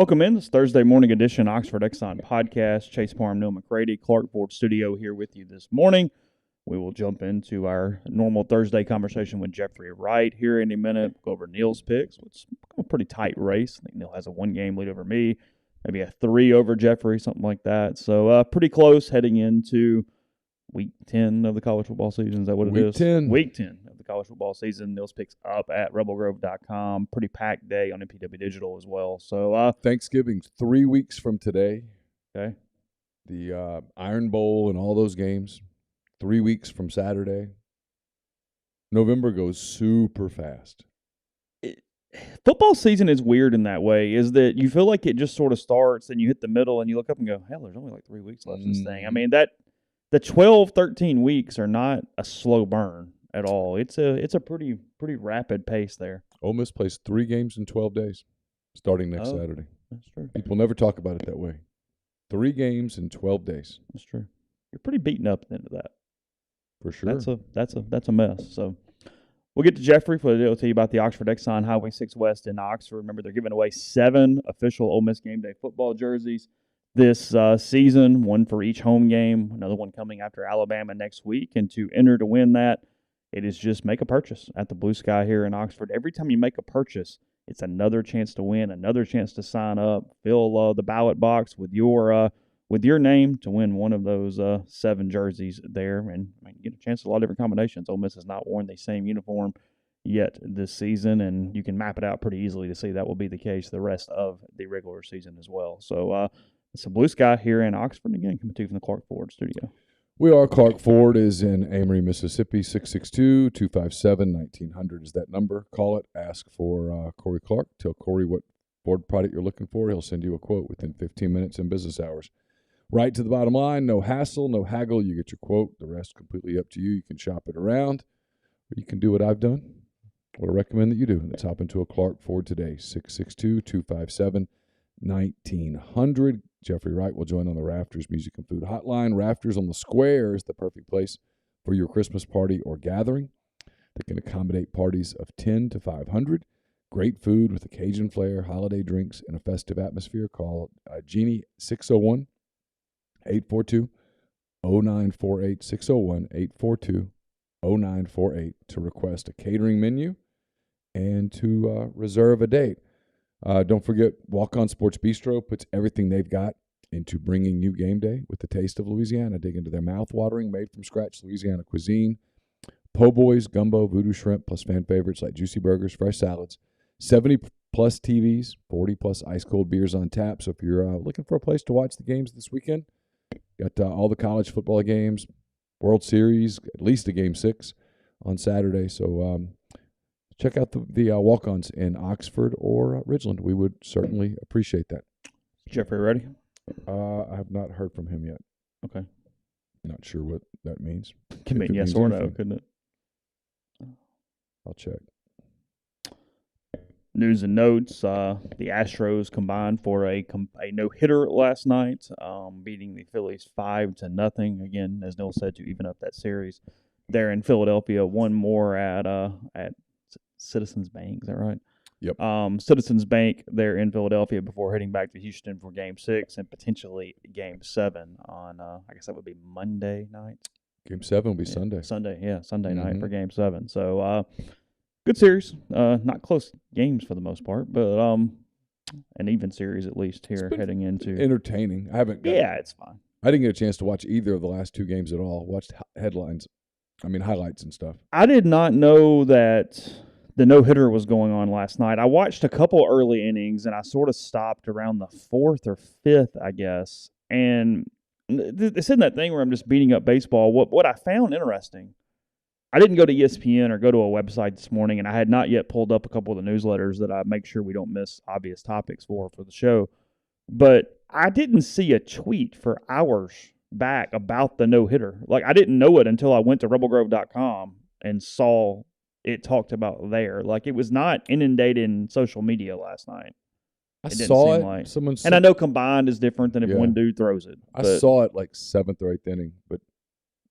Welcome in this Thursday morning edition Oxford Exxon Podcast. Chase Parham, Neal, McCready, Clark Ford Studio here with you this morning. We will jump into our normal Thursday conversation with Jeffrey Wright here in a minute. We'll go over Neal's picks. It's a pretty tight race. I think Neal has a 1-game lead over me, maybe a 3 over Jeffrey, something like that. So pretty close heading into Week 10 of the college football season. Is that what it is? Week 10 of the college football season. Neal's picks up at rebelgrove.com. Pretty packed day on MPW Digital as well. So Thanksgiving's 3 weeks from today. Okay. The Iron Bowl and all those games, 3 weeks from Saturday. November goes super fast. Football season is weird in that way, is that you feel like it just sort of starts and you hit the middle and you look up and go, hell, there's only like 3 weeks left in this thing. I mean, the 12, 13 weeks are not a slow burn at all. It's a pretty rapid pace there. Ole Miss plays 3 games in 12 days, starting next Saturday. That's true. People never talk about it that way. 3 games in 12 days. That's true. You're pretty beaten up at the end of that. For sure. That's a mess. So we'll get to Jeffrey for the tell you about the Oxford Exxon Highway 6 West in Oxford. Remember, they're giving away 7 official Ole Miss game day football jerseys this season, 1 for each home game, another one coming after Alabama next week. And to enter to win that, it is just make a purchase at the Blue Sky here in Oxford. Every time you make a purchase, it's another chance to win, another chance to sign up, fill the ballot box with your name to win one of those 7 jerseys there. And you get a chance at a lot of different combinations. Ole Miss has not worn the same uniform yet this season, and you can map it out pretty easily to see that will be the case the rest of the regular season as well. So it's a Blue Sky here in Oxford. Again, coming to you from the Clark Ford Studio. We are. Clark Ford is in Amory, Mississippi. 662-257-1900 is that number. Call it. Ask for Corey Clark. Tell Corey what Ford product you're looking for. He'll send you a quote within 15 minutes in business hours. Right to the bottom line. No hassle, no haggle. You get your quote. The rest completely up to you. You can shop it around, or you can do what I've done. What I recommend that you do. Let's hop into a Clark Ford today. 662-257-1900. Jeffrey Wright will join on the Rafters Music and Food Hotline. Rafters on the Square is the perfect place for your Christmas party or gathering. They can accommodate parties of 10 to 500. Great food with a Cajun flair, holiday drinks, and a festive atmosphere. Call Jeannie 601-842-0948. 601-842-0948 to request a catering menu and to reserve a date. Don't forget, Walk On Sports Bistro puts everything they've got into bringing you game day with the taste of Louisiana. Dig into their mouth-watering, made-from-scratch Louisiana cuisine. Po' boys, gumbo, voodoo shrimp, plus fan favorites like juicy burgers, fresh salads. 70-plus TVs, 40-plus ice-cold beers on tap. So if you're looking for a place to watch the games this weekend, got all the college football games, World Series, at least a Game 6 on Saturday. So check out the walk-ons in Oxford or Ridgeland. We would certainly appreciate that. Jeffrey, ready? I have not heard from him yet. Okay. Not sure what that means. Can mean yes or no, couldn't it? I'll check. News and notes, the Astros combined for a no-hitter last night, beating the Phillies 5-0. Again, as Neal said, to even up that series there in Philadelphia. One more at Citizens Bank, is that right? Yep. Citizens Bank there in Philadelphia before heading back to Houston for Game 6 and potentially Game 7 on, I guess that would be Monday night. Game 7 will be Sunday. Sunday night for Game 7. So, good series. Not close games for the most part, but an even series at least here heading into. Entertaining. It's fine. I didn't get a chance to watch either of the last 2 games at all. Watched highlights and stuff. I did not know that the no-hitter was going on last night. I watched a couple early innings, and I sort of stopped around the 4th or 5th, I guess. And it's in that thing where I'm just beating up baseball. What I found interesting, I didn't go to ESPN or go to a website this morning, and I had not yet pulled up a couple of the newsletters that I make sure we don't miss obvious topics for the show. But I didn't see a tweet for hours back about the no-hitter. Like, I didn't know it until I went to rebelgrove.com and saw it talked about there. Like, it was not inundated in social media last night. I saw it. Like, and I know combined is different than if one dude throws it. I saw it like 7th or 8th inning, but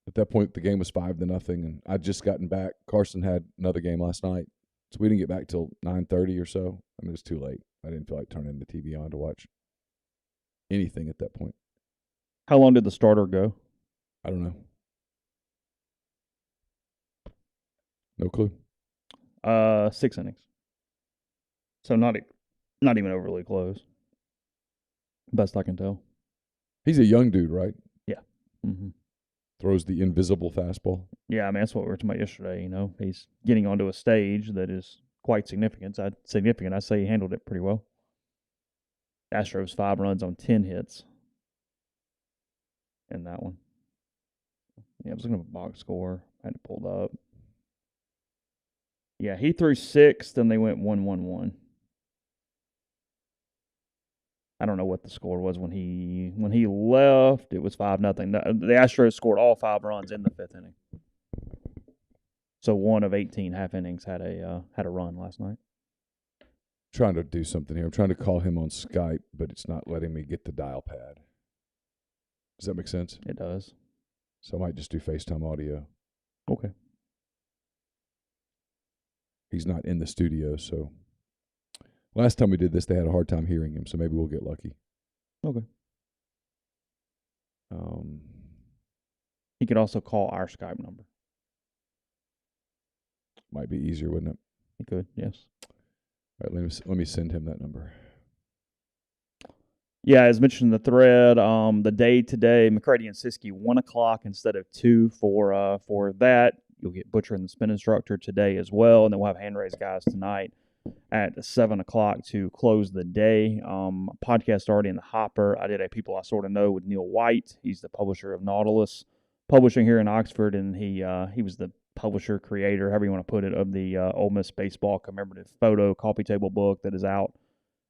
at that point the game was 5-0, and I'd just gotten back. Carson had another game last night, so we didn't get back till 9:30 or so. I mean, it was too late. I didn't feel like turning the TV on to watch anything at that point. How long did the starter go? I don't know. No clue. 6 innings. So not even overly close. Best I can tell. He's a young dude, right? Yeah. Mm-hmm. Throws the invisible fastball. Yeah, I mean, that's what we were talking about yesterday. He's getting onto a stage that is quite significant. I say he handled it pretty well. Astros 5 runs on 10 hits in that one. Yeah, I was looking at the box score. I had to pull it up. Yeah, he threw 6, then they went 1-1-1. I don't know what the score was when he left. It was 5-0. The Astros scored all 5 runs in the 5th inning. So 1 of 18 half innings had a run last night. Trying to do something here. I'm trying to call him on Skype, but it's not letting me get the dial pad. Does that make sense? It does. So I might just do FaceTime audio. Okay. He's not in the studio, so last time we did this, they had a hard time hearing him, so maybe we'll get lucky. Okay. He could also call our Skype number. Might be easier, wouldn't it? He could, yes. All right, let me send him that number. Yeah, as mentioned in the thread, the day today, McCready and Siskey, 1 o'clock instead of 2 for that. You'll get Butcher and the spin instructor today as well, and then we'll have hand raise guys tonight at 7 o'clock to close the day. Podcast already in the hopper. I did a People I Sort of Know with Neal Wright. He's the publisher of Nautilus Publishing here in Oxford, and he was the publisher, creator, however you want to put it, of the Ole Miss baseball commemorative photo coffee table book that is out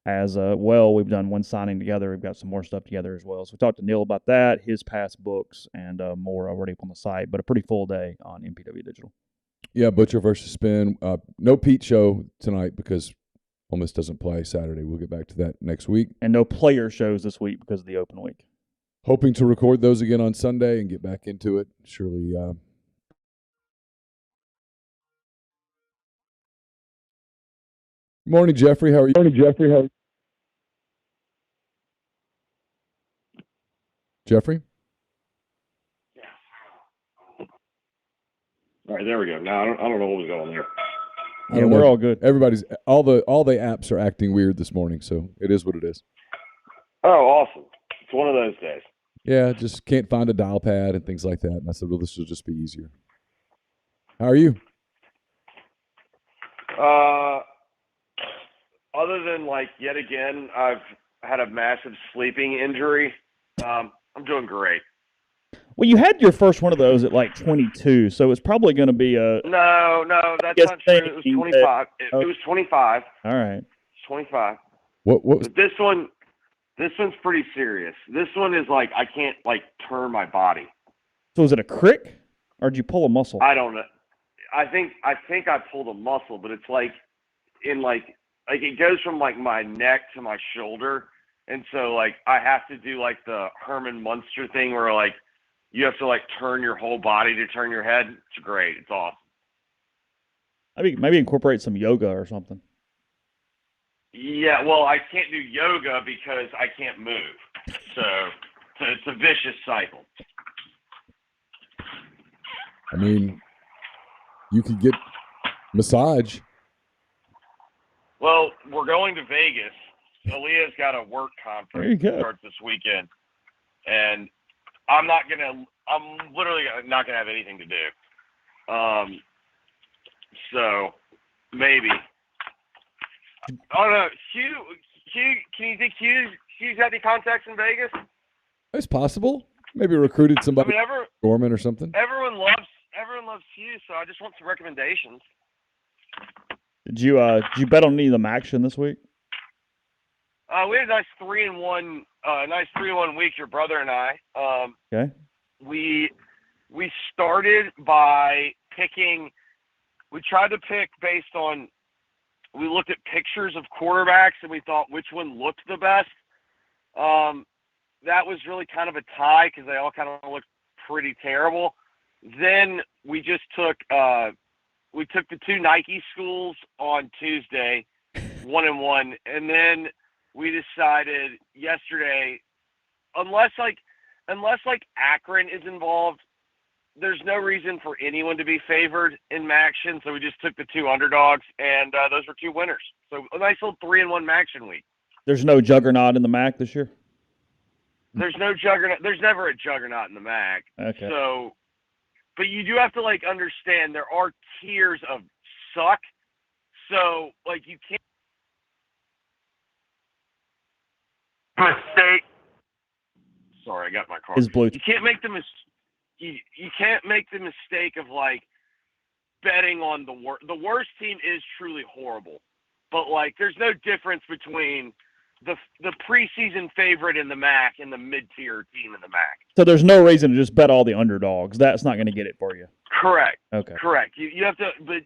as well. We've done one signing together. We've got some more stuff together as well. So we talked to Neal about that, his past books, and more already up on the site. But a pretty full day on MPW Digital. Yeah, Butcher versus Spin. No Pete show tonight because Ole Miss doesn't play Saturday. We'll get back to that next week. And no player shows this week because of the open week. Hoping to record those again on Sunday and get back into it. Surely. Morning, Jeffrey. How are you? Morning, Jeffrey. Jeffrey? All right, there we go. Now I don't know what was going on there. Yeah, we're all good. Everybody's all the apps are acting weird this morning, so it is what it is. Oh, awesome! It's one of those days. Yeah, just can't find a dial pad and things like that. And I said, well, this will just be easier. How are you? Other than yet again, I've had a massive sleeping injury. I'm doing great. Well, you had your first one of those at 22, so it's probably going to be a. No, that's not true. It was 25. It was 25. All right. It's 25. What? But this one's pretty serious. This one is I can't turn my body. So is it a crick, or did you pull a muscle? I don't know. I think I pulled a muscle, but it's it goes from my neck to my shoulder, and so I have to do the Herman Munster thing where you have to turn your whole body to turn your head. It's great. It's awesome. Maybe incorporate some yoga or something. Yeah, well, I can't do yoga because I can't move. So it's a vicious cycle. I mean, you could get massage. Well, we're going to Vegas. Aaliyah's got a work conference that starts this weekend. And I'm literally not going to have anything to do. So maybe. Oh, no. Can you think Hugh's got any contacts in Vegas? It's possible. Maybe recruited somebody, Gorman or something. Everyone loves Hugh, so I just want some recommendations. Did you bet on any of them action this week? We had a nice 3-1 week, your brother and I. Okay. We started by picking. We tried to pick based on. We looked at pictures of quarterbacks and we thought which one looked the best. That was really kind of a tie because they all kind of looked pretty terrible. Then we just took the 2 Nike schools on Tuesday 1-1, and then we decided yesterday, unless Akron is involved, there's no reason for anyone to be favored in Maction, so we just took the 2 underdogs, and those were 2 winners. So a nice little 3-1 Maction week. There's no juggernaut in the MAC this year? There's no juggernaut. There's never a juggernaut in the MAC. Okay. So, but you do have to, understand there are tiers of suck. So, you can't mistake. Sorry, I got my car. His Bluetooth. You can't make the You can't make the mistake of betting on the worst. The worst team is truly horrible, but there's no difference between the preseason favorite in the MAC and the mid-tier team in the MAC. So there's no reason to just bet all the underdogs. That's not going to get it for you. Correct. Okay. Correct. You have to, but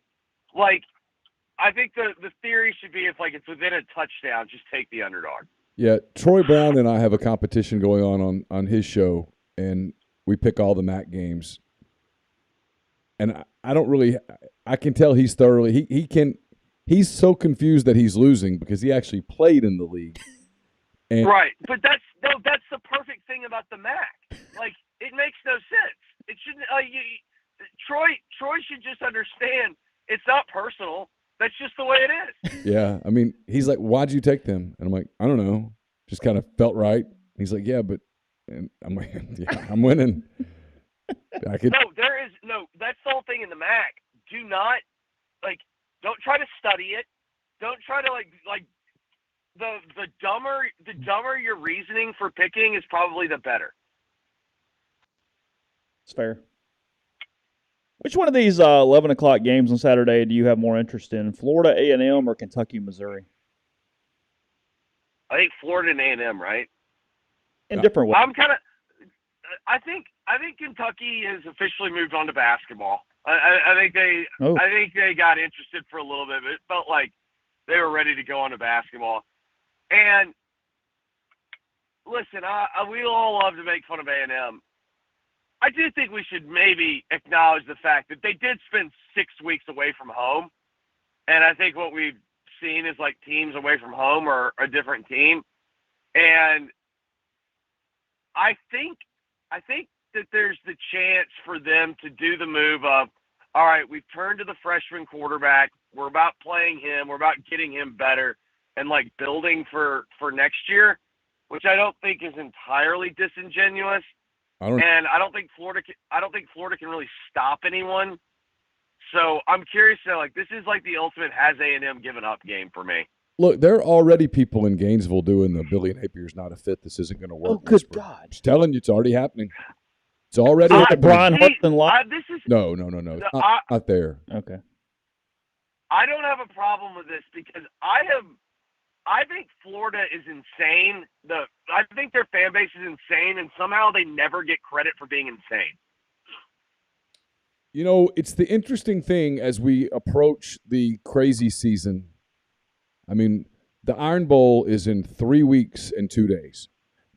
I think the theory should be if it's within a touchdown, just take the underdog. Yeah, Troy Brown and I have a competition going on his show, and we pick all the MAC games. And I can tell he's thoroughly he's so confused that he's losing because he actually played in the league. And right, but that's the perfect thing about the MAC. It makes no sense. It shouldn't. Troy should just understand it's not personal. That's just the way it is. Yeah, I mean, he's like, "Why'd you take them?" And I'm like, "I don't know, just kind of felt right." He's like, "Yeah, but," and I'm like, "Yeah, I'm winning." No, that's the whole thing in the MAC. Do not don't try to study it. Don't try to the dumber your reasoning for picking is probably the better. It's fair. Which one of these 11 o'clock games on Saturday do you have more interest in, Florida A&M or Kentucky, Missouri? I think Florida and A&M, right? In different ways. I think Kentucky has officially moved on to basketball. I think they got interested for a little bit, but it felt like they were ready to go on to basketball. And listen, we all love to make fun of A&M. I do think we should maybe acknowledge the fact that they did spend 6 weeks away from home. And I think what we've seen is teams away from home are a different team. And I think that there's the chance for them to do the move of, all right, we've turned to the freshman quarterback. We're about playing him. We're about getting him better and building for next year, which I don't think is entirely disingenuous. I don't think Florida can really stop anyone. So I'm curious to know, this is the ultimate has A&M given up game for me. Look, there are already people in Gainesville doing the Billy Napier's not a fit. This isn't going to work. Oh, good God! I'm just telling you, it's already happening. It's already happening. Brian Hudson No. Not there. Okay. I don't have a problem with this because I think Florida is insane. I think their fan base is insane, and somehow they never get credit for being insane. It's the interesting thing as we approach the crazy season. I mean, the Iron Bowl is in 3 weeks and 2 days.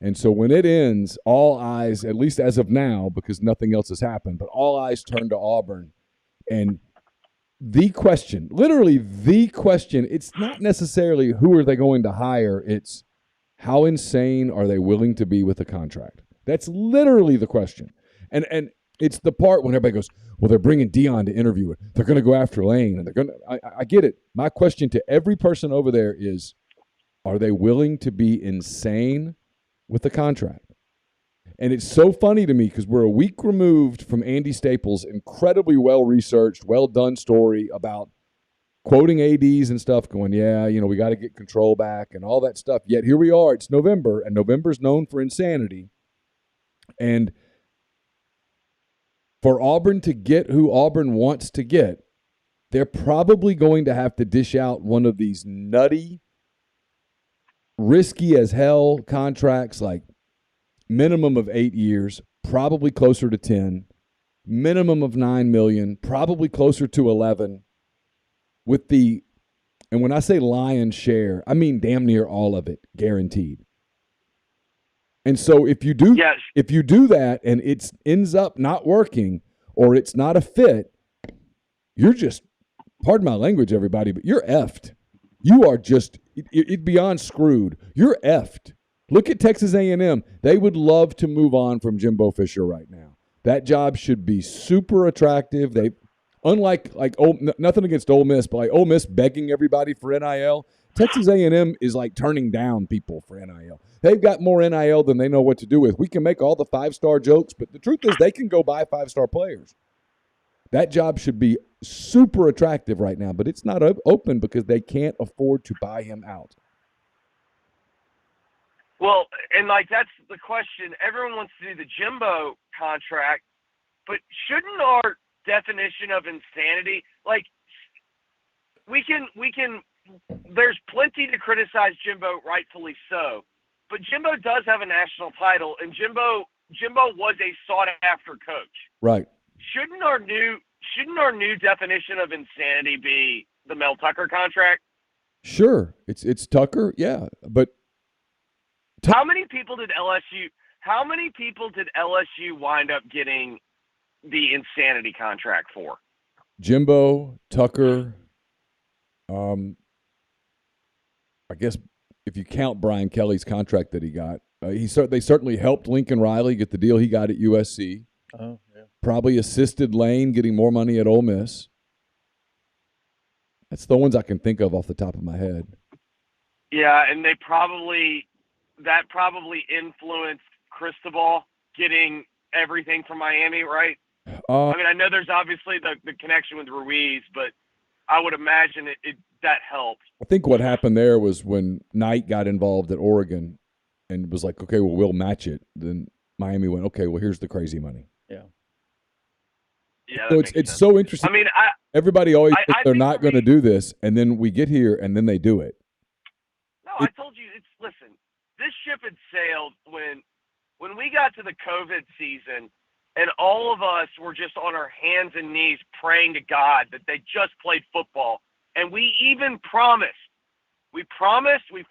And so when it ends, all eyes, at least as of now, because nothing else has happened, but all eyes turn to Auburn. And the question, literally the question, it's not necessarily who are they going to hire, it's how insane are they willing to be with the contract? That's literally the question. And it's the part when everybody goes, well, they're bringing Dion to interview it. They're going to go after Lane. And they're going to. I get it. My question to every person over there is, are they willing to be insane with the contract? And it's so funny to me because we're a week removed from Andy Staples' incredibly well-researched, well-done story about quoting ADs and stuff going, we got to get control back and all that stuff. Yet here we are. It's November, and November's known for insanity. And for Auburn to get who Auburn wants to get, they're probably going to have to dish out one of these nutty, risky as hell contracts, minimum of 8 years, probably closer to 10, minimum of $9 million, probably closer to 11. And when I say lion's share, I mean damn near all of it guaranteed. And so if you do that and it ends up not working or it's not a fit, you're just, pardon my language, everybody, but you're effed. you are just beyond screwed. You're effed. Look at Texas A&M. They would love to move on from Jimbo Fisher right now. That job should be super attractive. They, unlike nothing against Ole Miss, but like Ole Miss begging everybody for NIL, Texas A&M is like turning down people for NIL. They've got more NIL than they know what to do with. We can make all the 5-star jokes, but the truth is they can go buy 5-star players. That job should be super attractive right now, but it's not open because they can't afford to buy him out. Well, and like that's the question. Everyone wants to do the Jimbo contract, but shouldn't our definition of insanity, like we can there's plenty to criticize Jimbo, rightfully so, but Jimbo does have a national title, and Jimbo was a sought after coach. Right. Shouldn't our new definition of insanity be the Mel Tucker contract? Sure. It's Tucker, yeah, but how many people did LSU wind up getting the insanity contract for? Jimbo, Tucker, I guess if you count Brian Kelly's contract that he got, they certainly helped Lincoln Riley get the deal he got at USC. Oh, yeah. Probably assisted Lane getting more money at Ole Miss. That's the ones I can think of off the top of my head. Yeah, and that probably influenced Cristobal getting everything from Miami, right? I mean, I know there's obviously the connection with Ruiz, but I would imagine that helped. I think what happened there was when Knight got involved at Oregon and was like, okay, well, we'll match it. Then Miami went, okay, well, here's the crazy money. Yeah. Yeah. So it's so interesting. I mean, everybody always thinks they're not going to do this, and then we get here, and then they do it. No, I told you. Listen, this ship had sailed when we got to the COVID season, and all of us were just on our hands and knees praying to God that they just played football. And we even promised. We promised. We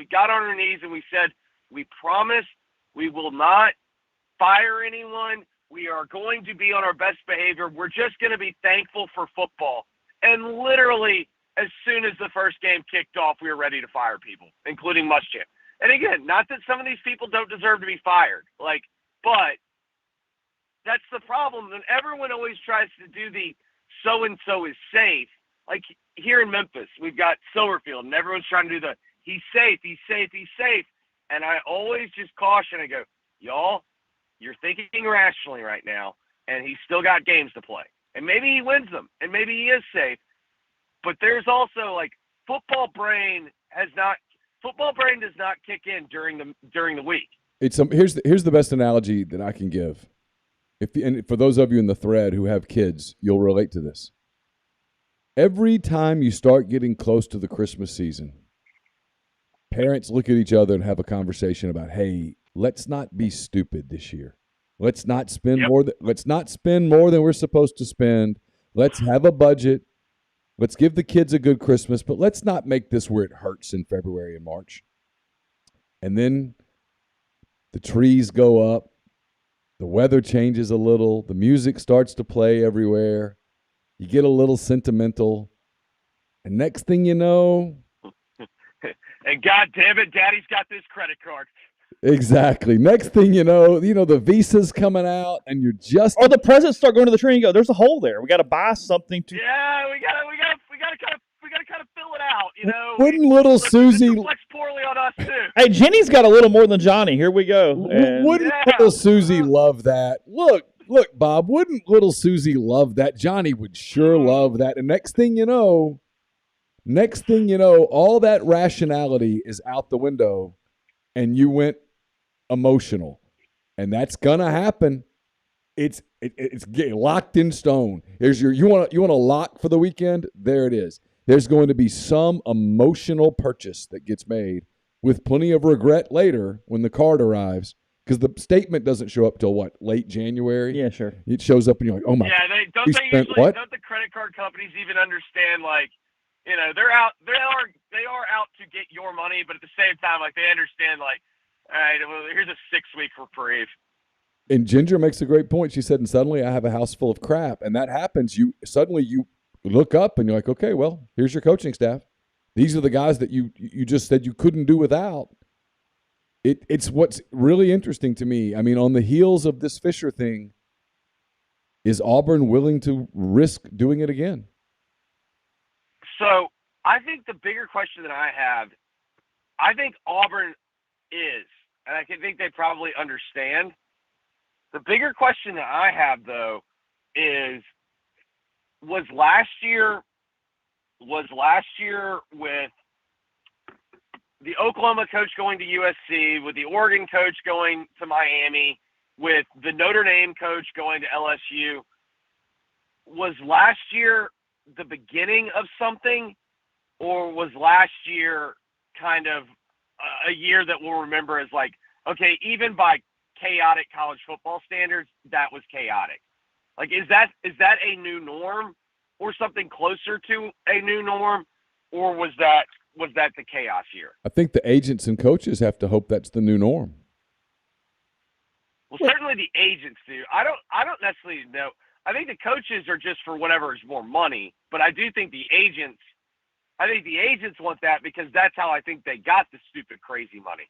got on our knees and we said, we promise we will not fire anyone. We are going to be on our best behavior. We're just going to be thankful for football. And literally, as soon as the first game kicked off, we were ready to fire people, including Muschamp. And again, not that some of these people don't deserve to be fired, but that's the problem. And everyone always tries to do the so-and-so is safe. Like here in Memphis, we've got Silverfield, and everyone's trying to do the he's safe. And I always just caution and go, y'all, you're thinking irrationally right now, and he's still got games to play. And maybe he wins them, and maybe he is safe. But there's also, football brain does not kick in during the week. Here's the best analogy that I can give. And for those of you in the thread who have kids, you'll relate to this. Every time you start getting close to the Christmas season, parents look at each other and have a conversation about, hey, let's not be stupid this year. Let's not spend more than we're supposed to spend. Let's have a budget. Let's give the kids a good Christmas, but let's not make this where it hurts in February and March. And then the trees go up, the weather changes a little, the music starts to play everywhere, you get a little sentimental, and next thing you know... And God damn it, Daddy's got this credit card. Exactly. Next thing you know, the Visa's coming out, and you're just... Or the presents start going to the tree and go, there's a hole there. We got to buy something to... Yeah, we gotta kind of fill it out, Wouldn't little Susie... Flex poorly on us, too. Hey, Jenny's got a little more than Johnny. Here we go. Wouldn't little Susie love that? Look, Bob, wouldn't little Susie love that? Johnny would sure love that. And next thing you know, all that rationality is out the window, and you went emotional. And that's gonna happen. It's getting locked in stone. Here's you want a lock for the weekend? There it is. There's going to be some emotional purchase that gets made with plenty of regret later when the card arrives, because the statement doesn't show up till late January. Yeah, sure. It shows up and you're like, oh my. Yeah, don't the credit card companies even understand they're out they are out to get your money, but at the same time they understand all right, well, here's a 6-week reprieve. And Ginger makes a great point. She said, and suddenly I have a house full of crap. And that happens. You look up and you're like, okay, well, here's your coaching staff. These are the guys that you just said you couldn't do without. It's what's really interesting to me. I mean, on the heels of this Fisher thing, is Auburn willing to risk doing it again? So I think the bigger question that I have, I think Auburn is, and I think they probably understand. The bigger question that I have, though, is was last year with the Oklahoma coach going to USC, with the Oregon coach going to Miami, with the Notre Dame coach going to LSU, was last year the beginning of something, or was last year kind of a year that we'll remember as like, okay, even by chaotic college football standards, that was chaotic? Like, is that a new norm or something closer to a new norm, or was that the chaos year? I think the agents and coaches have to hope that's the new norm. Well, certainly the agents do. I don't necessarily know. I think the coaches are just for whatever is more money, but I do think the agents want that because that's how I think they got the stupid, crazy money.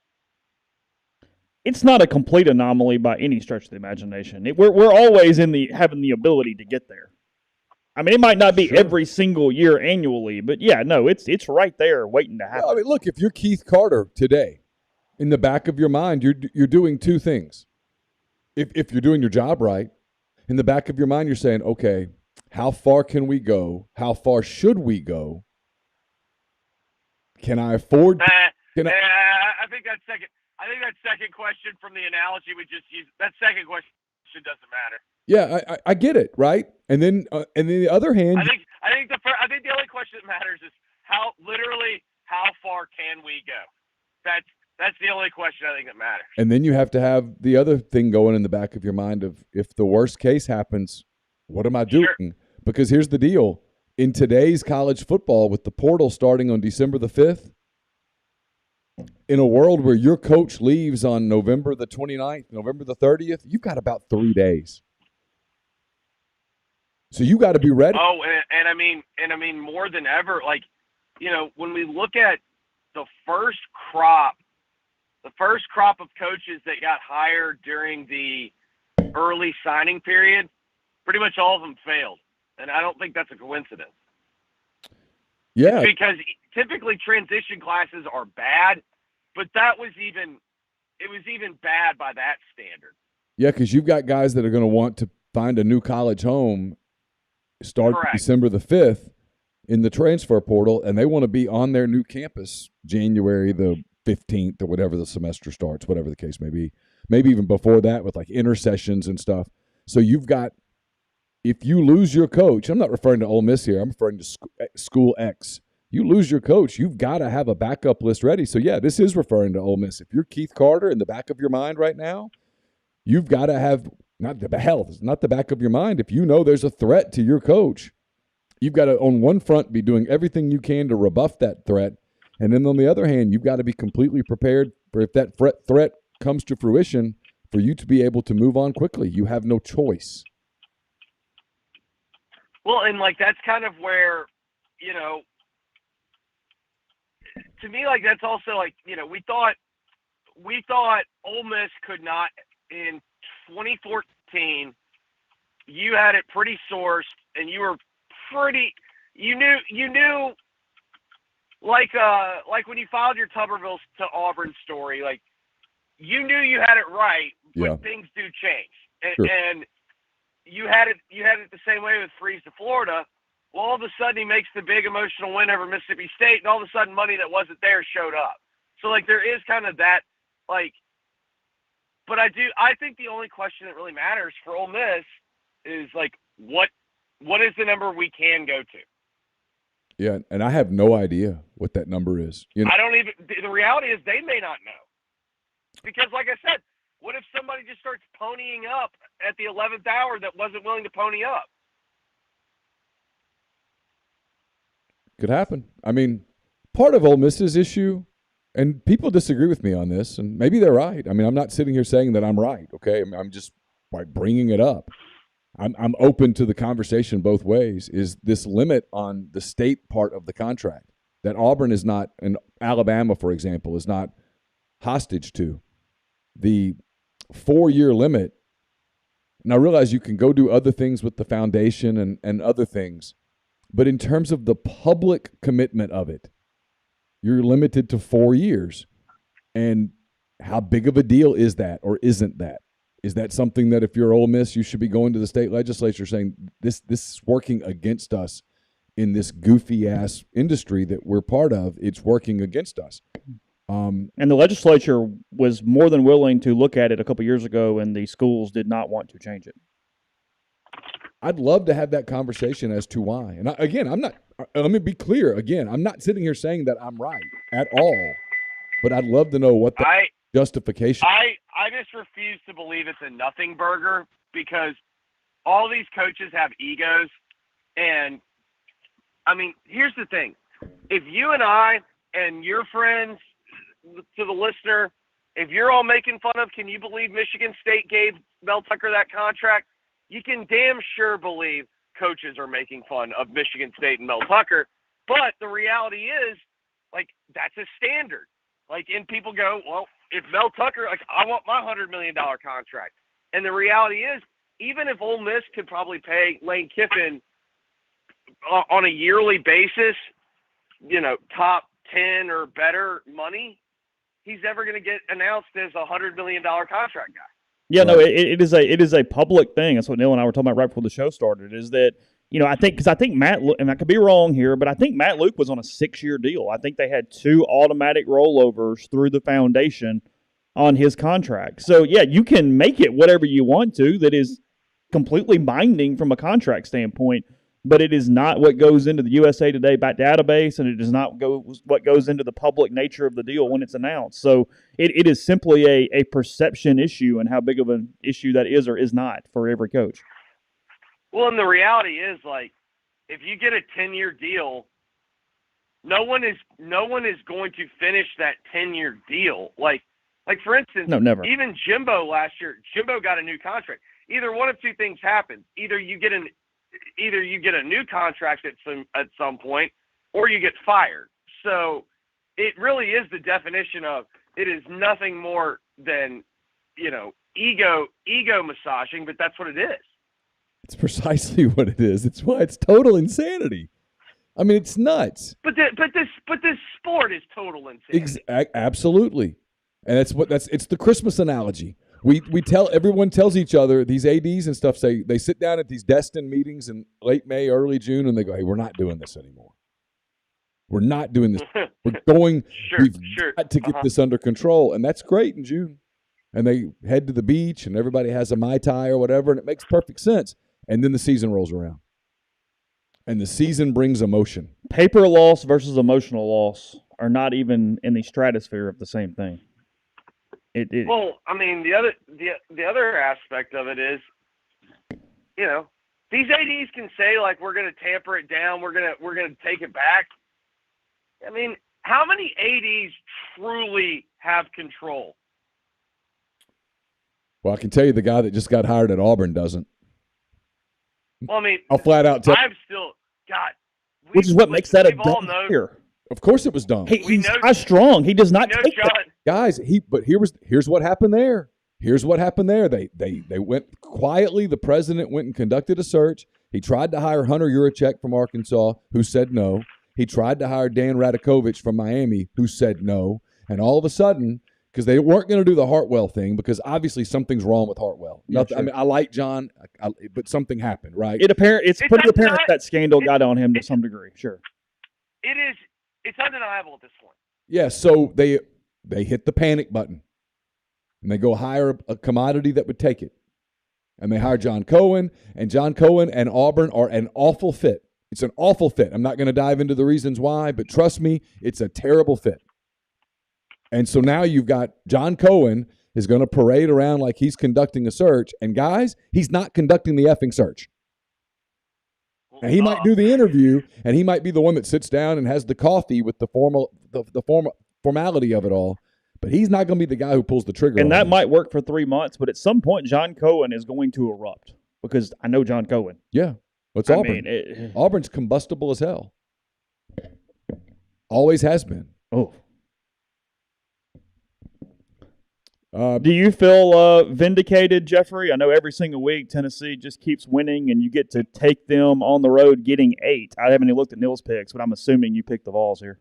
It's not a complete anomaly by any stretch of the imagination. We're always having the ability to get there. I mean, it might not be every single year annually, but yeah, no, it's right there waiting to happen. Well, I mean, look, if you're Keith Carter today, in the back of your mind, you're doing two things. If you're doing your job right, in the back of your mind, you're saying, okay, how far can we go? How far should we go? Can I afford? I think that second question from the analogy we just used, that second question doesn't matter. Yeah, I get it, right? And then the other hand, I think the only question that matters is how far can we go? That's the only question I think that matters. And then you have to have the other thing going in the back of your mind of, if the worst case happens, what am I doing? Sure. Because here's the deal. In today's college football, with the portal starting on December the 5th, in a world where your coach leaves on November the 29th, November the 30th, you've got about 3 days. So you got to be ready. Oh, and I mean more than ever, like, you know, when we look at the first crop of coaches that got hired during the early signing period, pretty much all of them failed. And I don't think that's a coincidence. Yeah. It's because typically transition classes are bad, but it was even bad by that standard. Yeah, because you've got guys that are going to want to find a new college home, start December the 5th in the transfer portal, and they want to be on their new campus January the 15th or whatever the semester starts, whatever the case may be. Maybe even before that with like intersessions and stuff. So you've got, if you lose your coach, I'm not referring to Ole Miss here, I'm referring to School X. You lose your coach, you've got to have a backup list ready. So, yeah, this is referring to Ole Miss. If you're Keith Carter in the back of your mind right now, you've got to have not the back of your mind. If you know there's a threat to your coach, you've got to, on one front, be doing everything you can to rebuff that threat. And then on the other hand, you've got to be completely prepared for, if that threat comes to fruition, for you to be able to move on quickly. You have no choice. Well, and like that's kind of where, you know, to me, like that's also like, you know, we thought Ole Miss could not in 2014. You had it pretty sourced, and you were pretty. You knew. Like when you filed your Tuberville to Auburn story, like you knew you had it right, but things do change, and you had it the same way with Freeze to Florida. Well, all of a sudden he makes the big emotional win over Mississippi State, and all of a sudden money that wasn't there showed up. So like there is kind of that, like, but I think the only question that really matters for Ole Miss is like what is the number we can go to. Yeah, and I have no idea what that number is. You know? I don't even – the reality is they may not know. Because like I said, what if somebody just starts ponying up at the 11th hour that wasn't willing to pony up? Could happen. I mean, part of Ole Miss's issue, and people disagree with me on this, and maybe they're right. I mean, I'm not sitting here saying that I'm right, okay? I'm just bringing it up. I'm open to the conversation both ways, is this limit on the state part of the contract. that Auburn is not, and Alabama, for example, is not hostage to. The 4-year limit, and I realize you can go do other things with the foundation and other things, but in terms of the public commitment of it, you're limited to 4 years. And how big of a deal is that, or isn't that? Is that something that if you're Ole Miss, you should be going to the state legislature saying this is working against us in this goofy-ass industry that we're part of? It's working against us. And the legislature was more than willing to look at it a couple years ago, and the schools did not want to change it. I'd love to have that conversation as to why. And I'm not – let me be clear. Again, I'm not sitting here saying that I'm right at all, but I'd love to know what the justification is. I just refuse to believe it's a nothing burger, because all these coaches have egos. And, I mean, here's the thing. If you and I and your friends, to the listener, if you're all making fun of, can you believe Michigan State gave Mel Tucker that contract? You can damn sure believe coaches are making fun of Michigan State and Mel Tucker. But the reality is, like, that's a standard. Like, and people go, well, if Mel Tucker, like, I want my $100 million contract. And the reality is, even if Ole Miss could probably pay Lane Kiffin on a yearly basis, you know, top 10 or better money, he's never going to get announced as a $100 million contract guy. Yeah, no, it is a public thing. That's what Neal and I were talking about right before the show started, is that, you know, I think Matt, and I could be wrong here, but I think Matt Luke was on a 6-year deal. I think they had 2 automatic rollovers through the foundation on his contract. So, yeah, you can make it whatever you want to that is completely binding from a contract standpoint, but it is not what goes into the USA Today database, and it is not what goes into the public nature of the deal when it's announced. So it is simply a perception issue, and how big of an issue that is or is not for every coach. Well, and the reality is, like, if you get a 10-year deal, no one is going to finish that 10-year deal. Like for instance, no, never. Even Jimbo last year, Jimbo got a new contract. Either one of two things happens. Either you get a new contract at some point, or you get fired. So it really is the definition of, it is nothing more than, you know, ego massaging, but that's what it is. It's precisely what it is. It's why it's total insanity. I mean, it's nuts. But this sport is total insanity. Absolutely, and it's the Christmas analogy. Everyone tells each other, these ADs and stuff, say they sit down at these Destin meetings in late May, early June, and they go, "Hey, we're not doing this anymore. We're not doing this. We're going. We've got to get this under control," and that's great in June. And they head to the beach, and everybody has a Mai Tai or whatever, and it makes perfect sense. And then the season rolls around. And the season brings emotion. Paper loss versus emotional loss are not even in the stratosphere of the same thing. Well, I mean, the other aspect of it is, you know, these ADs can say, like, we're going to tamper it down, we're going to take it back. I mean, how many ADs truly have control? Well, I can tell you the guy that just got hired at Auburn doesn't. Well, I mean, I'll flat out tell you. I'm still, God. Which is what makes that a dumb hire. Of course it was dumb. He's high strong. He does not take John, that. Guys, here's what happened there. Here's what happened there. They went quietly. The president went and conducted a search. He tried to hire Hunter Yurachek from Arkansas, who said no. He tried to hire Dan Radakovich from Miami, who said no. And all of a sudden, because they weren't going to do the Hartwell thing, because obviously something's wrong with Hartwell. Yeah, sure. I mean, I like John, but something happened, right? It's pretty apparent that scandal got on him to some degree. Sure. It is. It's undeniable at this point. Yeah, so they hit the panic button, and they go hire a commodity that would take it. And they hire John Cohen, and Auburn are an awful fit. It's an awful fit. I'm not going to dive into the reasons why, but trust me, it's a terrible fit. And so now you've got John Cohen is going to parade around like he's conducting a search, and guys, he's not conducting the effing search. And he might do the interview, and he might be the one that sits down and has the coffee with the formality of it all. But he's not going to be the guy who pulls the trigger. And that might work for 3 months, but at some point, John Cohen is going to erupt, because I know John Cohen. Yeah. What's Auburn? Auburn's combustible as hell. Always has been. Oh. Do you feel vindicated, Jeffrey? I know every single week Tennessee just keeps winning, and you get to take them on the road getting 8. I haven't even looked at Neal's picks, but I'm assuming you picked the Vols here.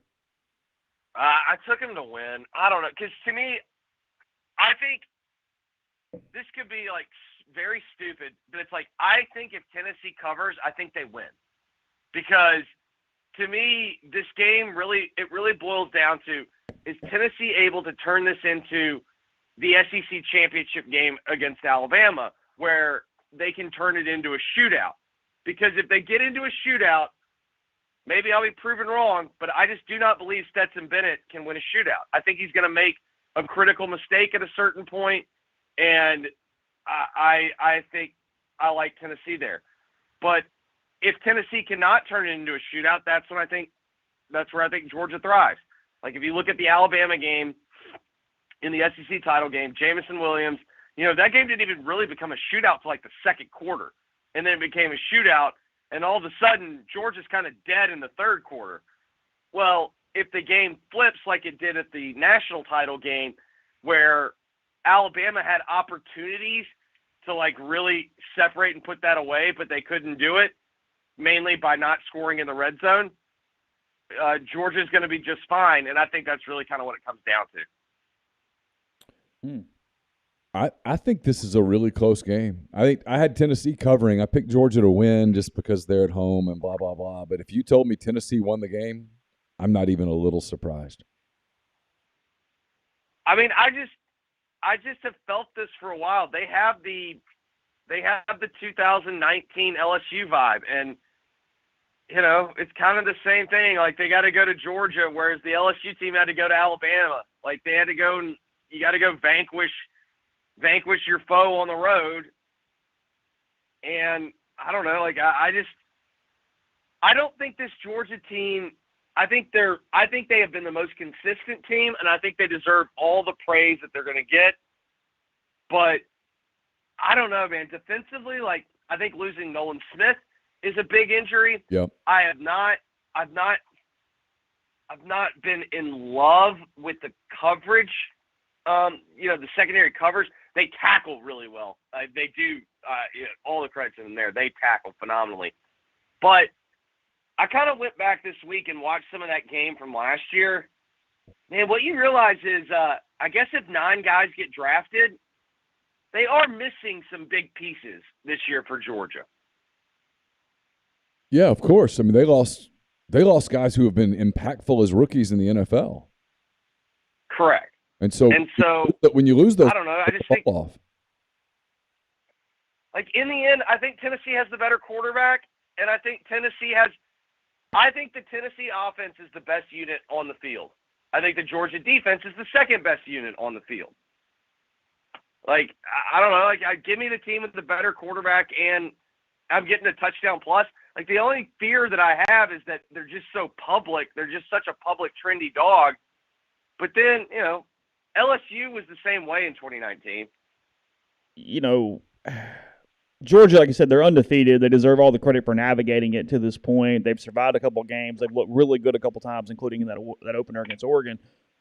I took them to win. I don't know, because to me, I think this could be like very stupid, but it's like I think if Tennessee covers, I think they win, because to me this game really boils down to, is Tennessee able to turn this into the SEC championship game against Alabama, where they can turn it into a shootout? Because if they get into a shootout, maybe I'll be proven wrong, but I just do not believe Stetson Bennett can win a shootout. I think he's going to make a critical mistake at a certain point, and I think I like Tennessee there. But if Tennessee cannot turn it into a shootout, that's where I think Georgia thrives. Like if you look at the Alabama game, in the SEC title game, Jamison Williams, that game didn't even really become a shootout till like the second quarter. And then it became a shootout, and all of a sudden, Georgia's kind of dead in the third quarter. Well, if the game flips like it did at the national title game, where Alabama had opportunities to like really separate and put that away, but they couldn't do it, mainly by not scoring in the red zone, Georgia's going to be just fine. And I think that's really kind of what it comes down to. I think this is a really close game. I think I had Tennessee covering. I picked Georgia to win just because they're at home and blah, blah, blah. But if you told me Tennessee won the game, I'm not even a little surprised. I mean, I just have felt this for a while. They have the 2019 LSU vibe, and it's kind of the same thing. Like they got to go to Georgia, whereas the LSU team had to go to Alabama. Like they had to go and you got to go vanquish your foe on the road. And I don't know, like I don't think this Georgia team, I think they have been the most consistent team, and I think they deserve all the praise that they're going to get. But I don't know, man. Defensively, like I think losing Nolan Smith is a big injury. Yep. I've not been in love with the coverage. The secondary covers, they tackle really well. They do all the credit to them there. They tackle phenomenally. But I kind of went back this week and watched some of that game from last year. Man, what you realize is, I guess if 9 guys get drafted, they are missing some big pieces this year for Georgia. Yeah, of course. I mean, they lost guys who have been impactful as rookies in the NFL. Correct. And so when you lose those, I don't know. I just think, off. Like in the end, I think Tennessee has the better quarterback, and I think the Tennessee offense is the best unit on the field. I think the Georgia defense is the second best unit on the field. Like I don't know. Like give me the team with the better quarterback, and I'm getting a touchdown plus. Like the only fear that I have is that they're just so public. They're just such a public, trendy dog. But then, LSU was the same way in 2019. Georgia, like I said, they're undefeated. They deserve all the credit for navigating it to this point. They've survived a couple of games. They've looked really good a couple times, including in that opener against Oregon.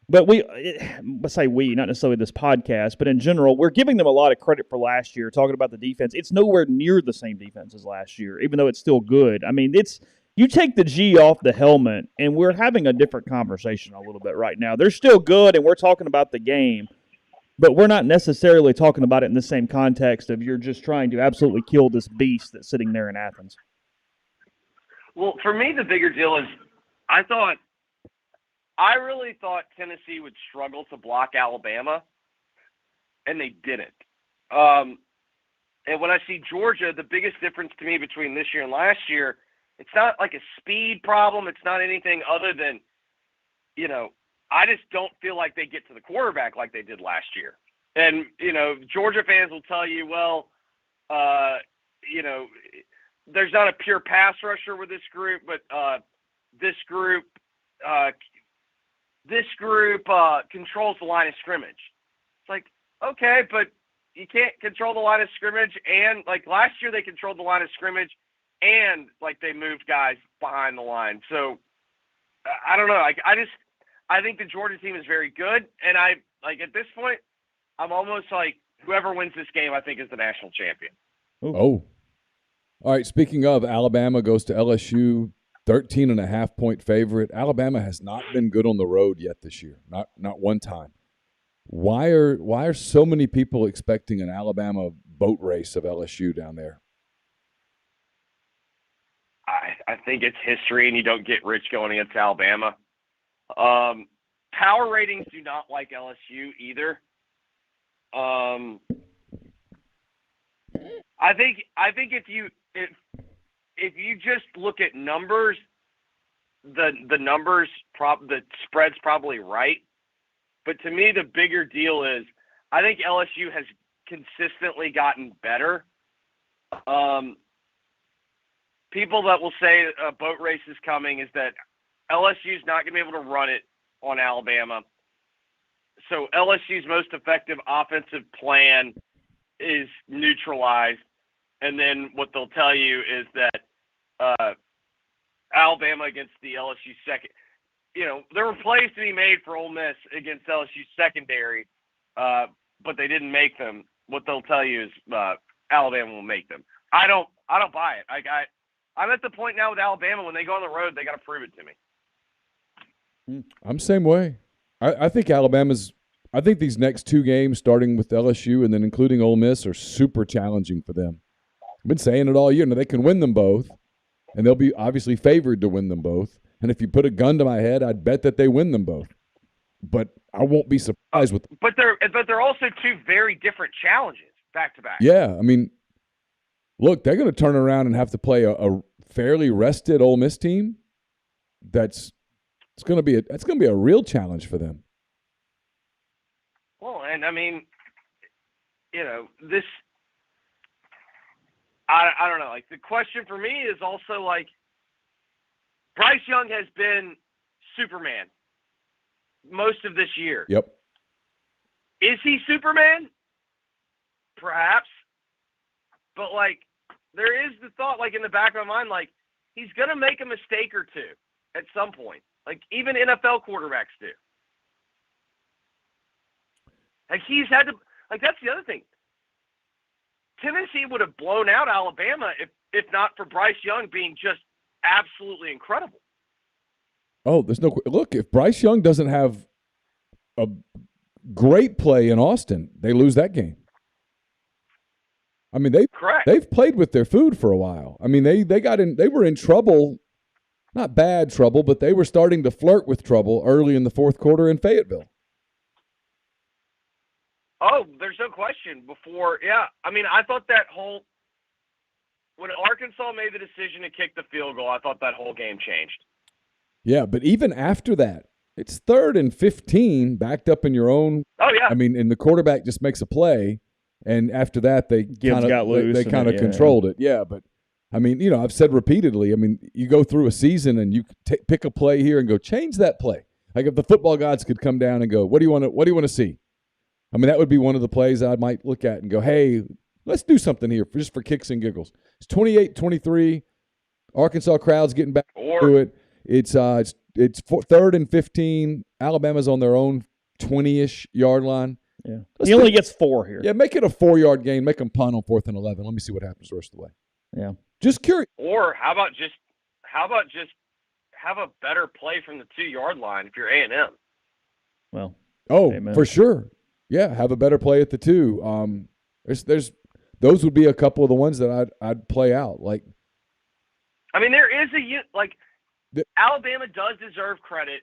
But let's say we, not necessarily this podcast, but in general, we're giving them a lot of credit for last year, talking about the defense. It's nowhere near the same defense as last year, even though it's still good. I mean, you take the G off the helmet, and we're having a different conversation a little bit right now. They're still good, and we're talking about the game, but we're not necessarily talking about it in the same context of you're just trying to absolutely kill this beast that's sitting there in Athens. Well, for me, the bigger deal is I really thought Tennessee would struggle to block Alabama, and they didn't. And when I see Georgia, the biggest difference to me between this year and last year, it's not like a speed problem. It's not anything other than, I just don't feel like they get to the quarterback like they did last year. And, Georgia fans will tell you, well, there's not a pure pass rusher with this group, but this group controls the line of scrimmage. It's like, okay, but you can't control the line of scrimmage. And like last year, they controlled the line of scrimmage and like they moved guys behind the line. So I don't know. I think the Georgia team is very good, and at this point, I'm almost like whoever wins this game, I think, is the national champion. Oh. All right, speaking of, Alabama goes to LSU, 13.5-point favorite. Alabama has not been good on the road yet this year, not one time. Why are so many people expecting an Alabama boat race of LSU down there? I think it's history, and you don't get rich going against Alabama. Power ratings do not like LSU either. I think if you just look at numbers, the spread's probably right. But to me, the bigger deal is I think LSU has consistently gotten better. People that will say a boat race is coming is that LSU's not going to be able to run it on Alabama. So LSU's most effective offensive plan is neutralized. And then what they'll tell you is that Alabama against the LSU second, there were plays to be made for Ole Miss against LSU secondary, but they didn't make them. What they'll tell you is Alabama will make them. I don't buy it. I'm at the point now with Alabama, when they go on the road, they got to prove it to me. I'm the same way. I think I think these next two games, starting with LSU and then including Ole Miss, are super challenging for them. I've been saying it all year. Now, they can win them both, and they'll be obviously favored to win them both. And if you put a gun to my head, I'd bet that they win them both. But I won't be surprised with them. But they're also two very different challenges back to back. Yeah, I mean, look, they're going to turn around and have to play a fairly rested Ole Miss team. That's going to be a real challenge for them. Well, and I mean, this. I don't know. Like, the question for me is also, like, Bryce Young has been Superman most of this year. Yep. Is he Superman? Perhaps. But, like, there is the thought, like, in the back of my mind, like, he's going to make a mistake or two at some point. Like, even NFL quarterbacks do. Like, he's had to – like, that's the other thing. Tennessee would have blown out Alabama if not for Bryce Young being just absolutely incredible. Oh, there's no – look, if Bryce Young doesn't have a great play in Austin, they lose that game. I mean, they've played with their food for a while. I mean, they were in trouble, not bad trouble, but they were starting to flirt with trouble early in the fourth quarter in Fayetteville. Oh, there's no question. I mean, I thought when Arkansas made the decision to kick the field goal, I thought that whole game changed. Yeah, but even after that, it's 3rd and 15, backed up in your own. Oh, yeah. I mean, and the quarterback just makes a play, and after that, they kind of controlled it. Yeah, but I mean, I've said repeatedly, I mean, you go through a season and you pick a play here and go, change that play. Like, if the football gods could come down and go, what do you want to see? I mean, that would be one of the plays I might look at and go, hey, let's do something here just for kicks and giggles. It's 28-23. Arkansas crowd's getting back to it. It's 3rd and 15. Alabama's on their own 20-ish yard line. Yeah, he only gets 4 here. Yeah, make it a 4-yard gain. Make them punt on 4th and 11. Let me see what happens the rest of the way. Yeah, just curious. Or how about just have a better play from the 2-yard line if you're A&M? Well, amen. For sure. Yeah, have a better play at the 2. There's those would be a couple of the ones that I'd play out. Like, I mean, there is Alabama does deserve credit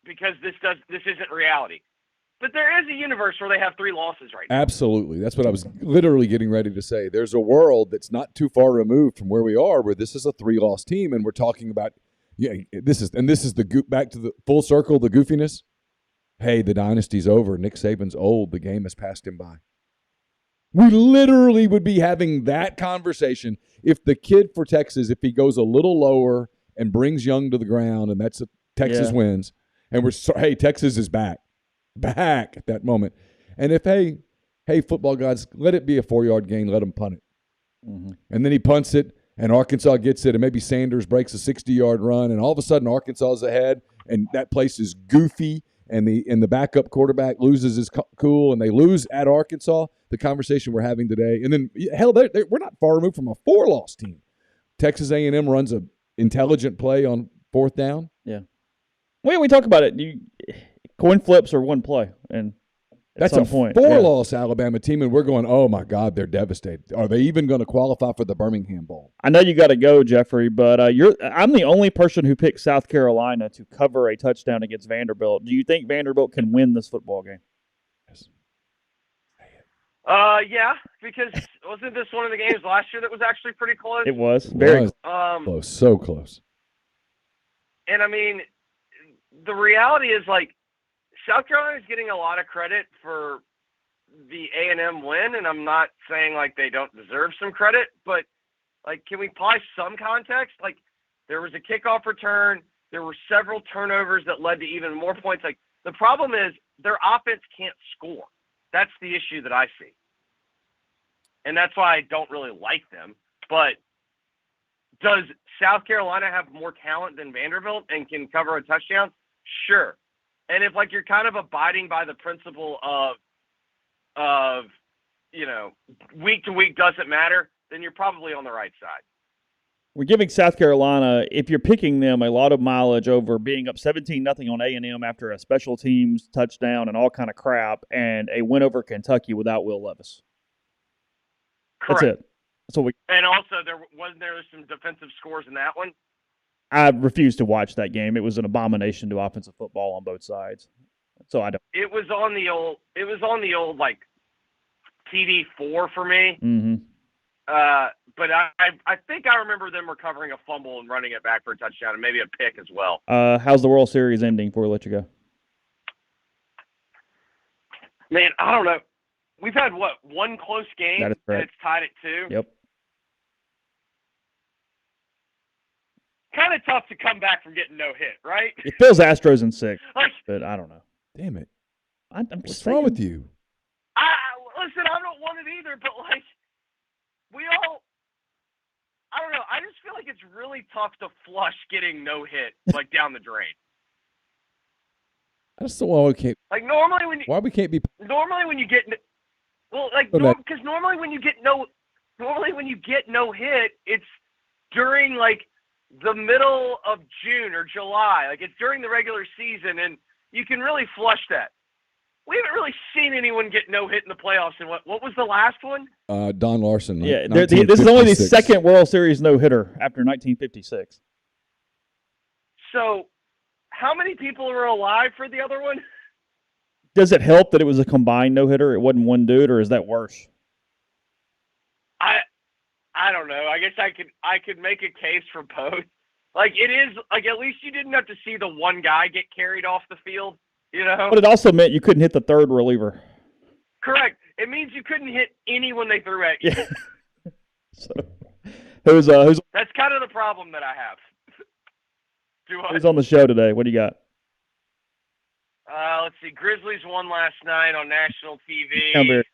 because this isn't reality, but there is a universe where they have 3 losses right now. Absolutely, that's what I was literally getting ready to say. There's a world that's not too far removed from where we are, where this is a 3-loss team, and we're talking about this is the back to the full circle, the goofiness. Hey, the dynasty's over. Nick Saban's old. The game has passed him by. We literally would be having that conversation if the kid for Texas, if he goes a little lower and brings Young to the ground, and that's Texas wins, and hey, Texas is back at that moment. And if, hey, football gods, let it be a 4-yard gain, let him punt it. Mm-hmm. And then he punts it, and Arkansas gets it, and maybe Sanders breaks a 60-yard run, and all of a sudden Arkansas is ahead, and that place is goofy, and the backup quarterback loses his cool, and they lose at Arkansas, the conversation we're having today. And then, hell, we're not far removed from a 4-loss team. Texas A&M runs a intelligent play on 4th down. Yeah. Well, we talk about it. Coin flips are one play, and that's a 4-loss Alabama team, and we're going, oh, my God, they're devastated. Are they even going to qualify for the Birmingham Bowl? I know you got to go, Jeffrey, but I'm the only person who picked South Carolina to cover a touchdown against Vanderbilt. Do you think Vanderbilt can win this football game? Yes. Yeah, because wasn't this one of the games last year that was actually pretty close? It was. Very close. So close. And, I mean, the reality is, like, South Carolina is getting a lot of credit for the A&M win, and I'm not saying, like, they don't deserve some credit, but, like, can we apply some context? Like, there was a kickoff return. There were several turnovers that led to even more points. Like, the problem is their offense can't score. That's the issue that I see. And that's why I don't really like them. But does South Carolina have more talent than Vanderbilt and can cover a touchdown? Sure. And if, like, you're kind of abiding by the principle of week to week doesn't matter, then you're probably on the right side. We're giving South Carolina, if you're picking them, a lot of mileage over being up 17-0 on A&M after a special teams touchdown and all kind of crap, and a win over Kentucky without Will Levis. Correct. That's it. That's what we. And also, there some defensive scores in that one. I refuse to watch that game. It was an abomination to offensive football on both sides. So I don't. It was on the old like TV4 for me. Mm-hmm. But I think I remember them recovering a fumble and running it back for a touchdown and maybe a pick as well. How's the World Series ending before we let you go? Man, I don't know. We've had, one close game? That is correct. And it's tied at 2? Yep. Kind of tough to come back from getting no hit, right? It feels Astros in 6, but I don't know. Damn it. What's wrong with you? Listen, I don't want it either, but, like, I don't know. I just feel like it's really tough to flush getting no hit, like, down the drain. I just don't want to. Like, normally when you... Why we can't be... Normally when you get... Well, like, because normally when you get no hit, it's during, like, the middle of June or July. Like, it's during the regular season, and you can really flush that. We haven't really seen anyone get no hit in the playoffs. And what was the last one? Don Larson. Yeah, this is only the second World Series no-hitter after 1956. So, how many people are alive for the other one? Does it help that it was a combined no-hitter? It wasn't one dude, or is that worse? I don't know. I guess I could make a case for both. Like, it is, like, at least you didn't have to see the one guy get carried off the field, you know? But it also meant you couldn't hit the third reliever. Correct. It means you couldn't hit anyone they threw at you. Yeah. So, who's That's kind of the problem that I have. Who's on the show today? What do you got? Let's see. Grizzlies won last night on national TV.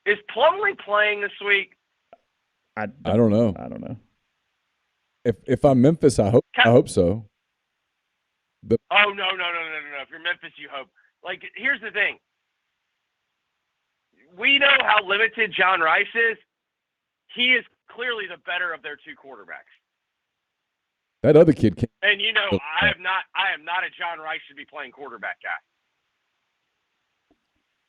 Is Plumlee playing this week? I don't know. I don't know. If I'm Memphis, I hope so. Oh, no. If you're Memphis, you hope. Like, here's the thing. We know how limited John Rice is. He is clearly the better of their two quarterbacks. That other kid can't. And, you know, I am not a John Rice should be playing quarterback guy.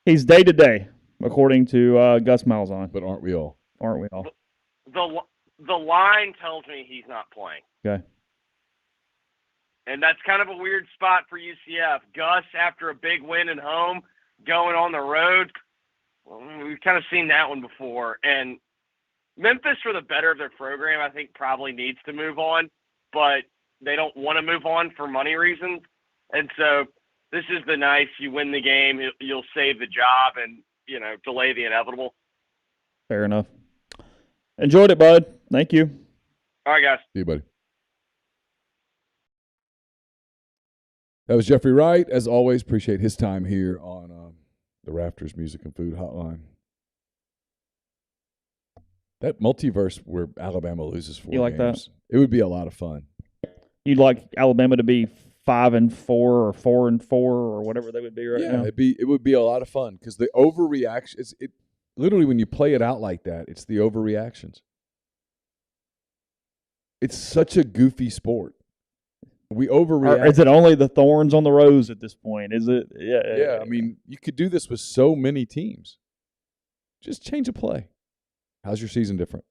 He's day-to-day, according to Gus Malzahn. But aren't we all? Aren't we all? The line tells me he's not playing. Okay. And that's kind of a weird spot for UCF. Gus, after a big win at home, going on the road, well, we've kind of seen that one before. And Memphis, for the better of their program, I think probably needs to move on, but they don't want to move on for money reasons. And so this is the nice, you win the game, you'll save the job and, you know, delay the inevitable. Fair enough. Enjoyed it, bud. Thank you. All right, guys. See you, buddy. That was Jeffrey Wright. As always, appreciate his time here on the Rafters Music and Food Hotline. That multiverse where Alabama loses 4 you like games, that? it would be a lot of fun. You'd like Alabama to be 5-4 or 4-4 or whatever they would be right now. It would be a lot of fun because the overreaction is it. Literally, when you play it out like that, it's the overreactions. It's such a goofy sport. We overreact. Or is it only the thorns on the rose at this point? Is it? Yeah. I mean, you could do this with so many teams. Just change a play. How's your season different?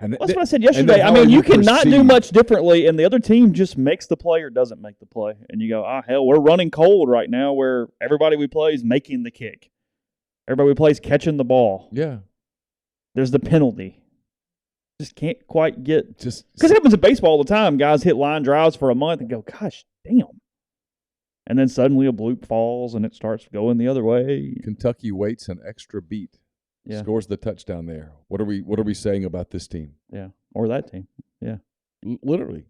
And that's what I said yesterday. I mean, you cannot do much differently, and the other team just makes the play or doesn't make the play. And you go, hell, we're running cold right now where everybody we play is making the kick. Everybody we play is catching the ball. Yeah. There's the penalty. Just can't quite get – because it happens in baseball all the time. Guys hit line drives for a month and go, gosh, damn. And then suddenly a bloop falls and it starts going the other way. Kentucky waits an extra beat. Yeah. Scores the touchdown there. What are we saying about this team? Yeah, or that team. Yeah. Literally.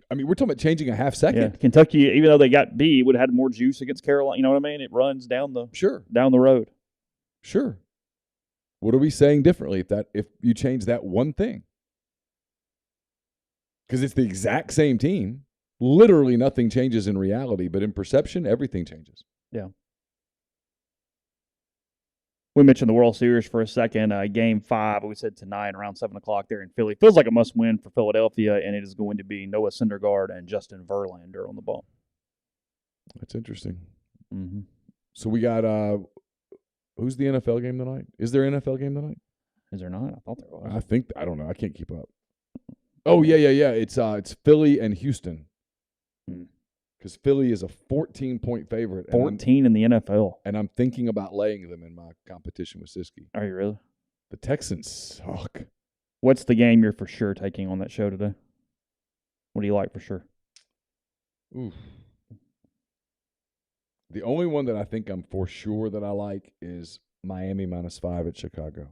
I mean, we're talking about changing a half second. Yeah. Kentucky, even though they got beat, would have had more juice against Carolina. You know what I mean? It runs down the road. Sure. What are we saying differently if you change that one thing? Because it's the exact same team. Literally nothing changes in reality, but in perception, everything changes. Yeah. We mentioned the World Series for a second. Game 5, we said tonight around 7 o'clock there in Philly. Feels like a must-win for Philadelphia, and it is going to be Noah Syndergaard and Justin Verlander on the ball. That's interesting. Mm-hmm. So we got who's the NFL game tonight? Is there an NFL game tonight? Is there not? I thought there was. I don't know. I can't keep up. Oh, yeah. It's Philly and Houston. Because Philly is a 14-point favorite. 14 in the NFL. And I'm thinking about laying them in my competition with Siski. Are you really? The Texans suck. What's the game you're for sure taking on that show today? What do you like for sure? Oof. The only one that I think I'm for sure that I like is Miami -5 at Chicago.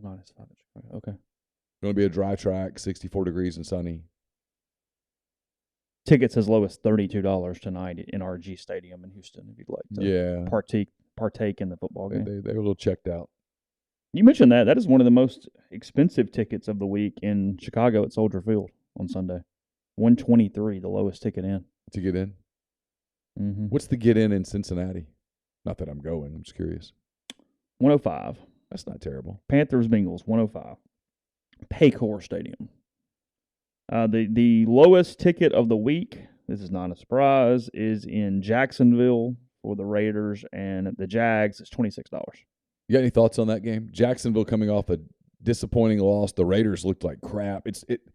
-5 at Chicago. Okay. Going to be a dry track, 64 degrees and sunny. Tickets as low as $32 tonight in RG Stadium in Houston if you'd like to partake in the football game. They were a little checked out. You mentioned that. That is one of the most expensive tickets of the week in Chicago at Soldier Field on Sunday. $123, the lowest ticket in. To get in? Mm-hmm. What's the get in Cincinnati? Not that I'm going. I'm just curious. $105. That's not terrible. Panthers, Bengals, $105. Paycor Stadium. The lowest ticket of the week, this is not a surprise, is in Jacksonville for the Raiders and the Jags. It's $26. You got any thoughts on that game? Jacksonville coming off a disappointing loss. The Raiders looked like crap.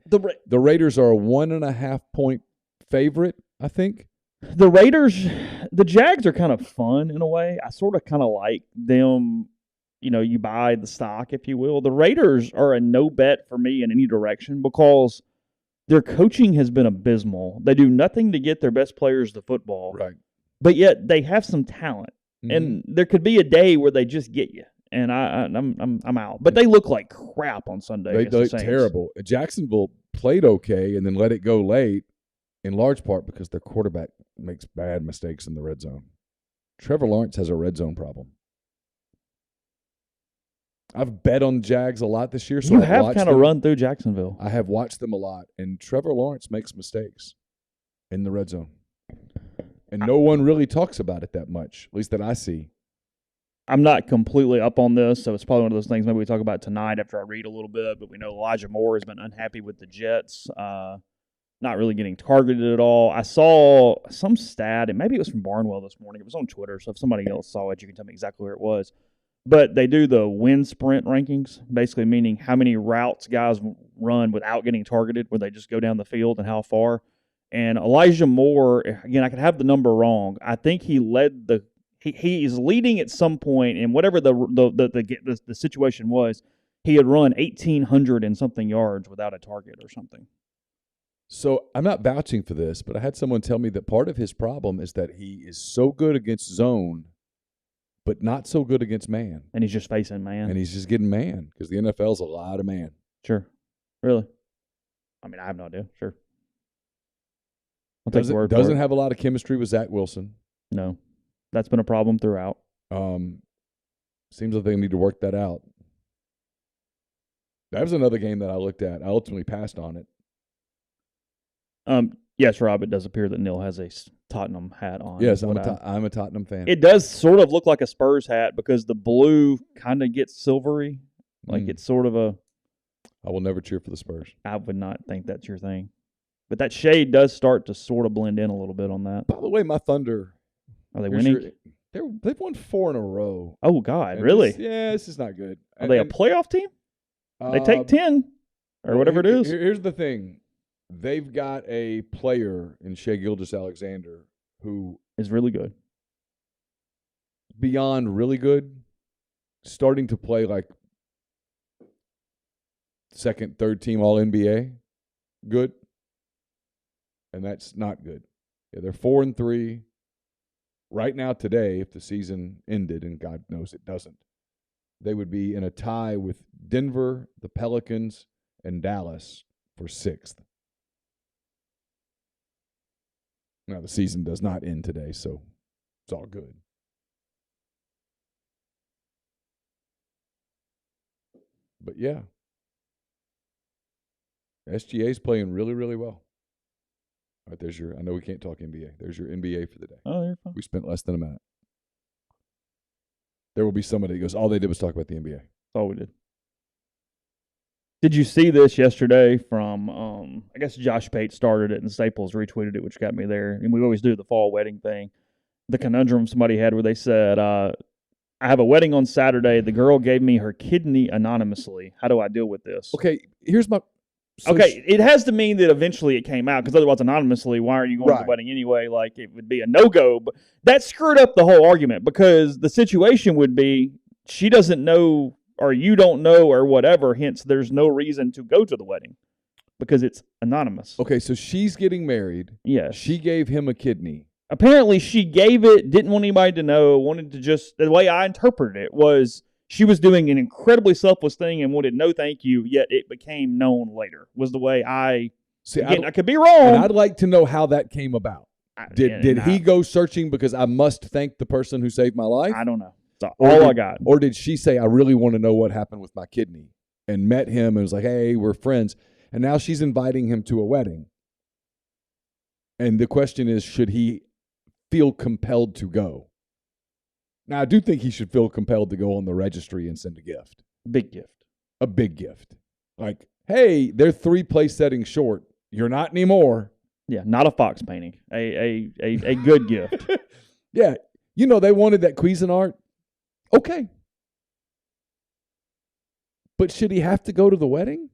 The Raiders are a 1.5-point favorite, I think. The Jags are kind of fun in a way. I sort of kind of like them. You know, you buy the stock, if you will. The Raiders are a no bet for me in any direction because their coaching has been abysmal. They do nothing to get their best players the football. Right. But yet they have some talent. Mm-hmm. And there could be a day where they just get you. And I'm out. But they look like crap on Sunday. They look terrible. Jacksonville played okay and then let it go late, in large part because their quarterback makes bad mistakes in the red zone. Trevor Lawrence has a red zone problem. I've bet on Jags a lot this year. So you have kind of run through Jacksonville. I have watched them a lot, and Trevor Lawrence makes mistakes in the red zone. And no one really talks about it that much, at least that I see. I'm not completely up on this, so it's probably one of those things maybe we talk about tonight after I read a little bit, but we know Elijah Moore has been unhappy with the Jets, not really getting targeted at all. I saw some stat, and maybe it was from Barnwell this morning. It was on Twitter, so if somebody else saw it, you can tell me exactly where it was. But they do the win sprint rankings, basically meaning how many routes guys run without getting targeted, where they just go down the field and how far. And Elijah Moore, again, I could have the number wrong. I think he led he is leading at some point, and whatever the situation was, he had run 1,800 and something yards without a target or something. So I'm not vouching for this, but I had someone tell me that part of his problem is that he is so good against zone, but not so good against man. And he's just facing man. And he's just getting man because the NFL's a lot of man. Sure. Really? I mean, I have no idea. Sure. Doesn't have a lot of chemistry with Zach Wilson. No. That's been a problem throughout. Seems like they need to work that out. That was another game that I looked at. I ultimately passed on it. Yes, Rob, it does appear that Neal has a Tottenham hat on. Yes, I'm a Tottenham fan. It does sort of look like a Spurs hat because the blue kind of gets silvery. Like it's sort of a... I will never cheer for the Spurs. I would not think that's your thing. But that shade does start to sort of blend in a little bit on that. By the way, my Thunder... Are they winning? They've won 4 in a row. Oh, God, really? This is not good. Are they a playoff team? They take 10 or whatever it is. Here's the thing. They've got a player in Shai Gilgeous-Alexander who is really good. Beyond really good, starting to play like second, third team All-NBA good. And that's not good. Yeah, they're 4-3. Right now, today, if the season ended, and God knows it doesn't, they would be in a tie with Denver, the Pelicans, and Dallas for 6th. Now, the season does not end today, so it's all good. But, yeah, SGA is playing really, really well. All right, there's your – I know we can't talk NBA. There's your NBA for the day. Oh, you're fine. We spent less than a minute. There will be somebody that goes, all they did was talk about the NBA. That's all we did. Did you see this yesterday from, I guess Josh Pate started it and Staples retweeted it, which got me there. And we always do the fall wedding thing. The conundrum somebody had where they said, I have a wedding on Saturday. The girl gave me her kidney anonymously. How do I deal with this? Okay, here's my... it has to mean that eventually it came out, because otherwise anonymously, why are you going to the wedding anyway? Like, it would be a no-go. But that screwed up the whole argument, because the situation would be she doesn't know or you don't know or whatever, hence there's no reason to go to the wedding because it's anonymous. Okay, so she's getting married. Yes. She gave him a kidney. Apparently she gave it, didn't want anybody to know, wanted to just, the way I interpreted it was she was doing an incredibly selfless thing and wanted no thank you, yet it became known later, was the way I, see, again, I could be wrong. And I'd like to know how that came about. Did he go searching because I must thank the person who saved my life? I don't know. That's all I got. Or did she say, I really want to know what happened with my kidney, and met him and was like, hey, we're friends. And now she's inviting him to a wedding. And the question is, should he feel compelled to go? Now, I do think he should feel compelled to go on the registry and send a gift. Big gift. A big gift. Like, hey, they're 3 place settings short. You're not anymore. Yeah, not a fox painting. A good gift. Yeah. You know, they wanted that Cuisinart. Okay. But should he have to go to the wedding?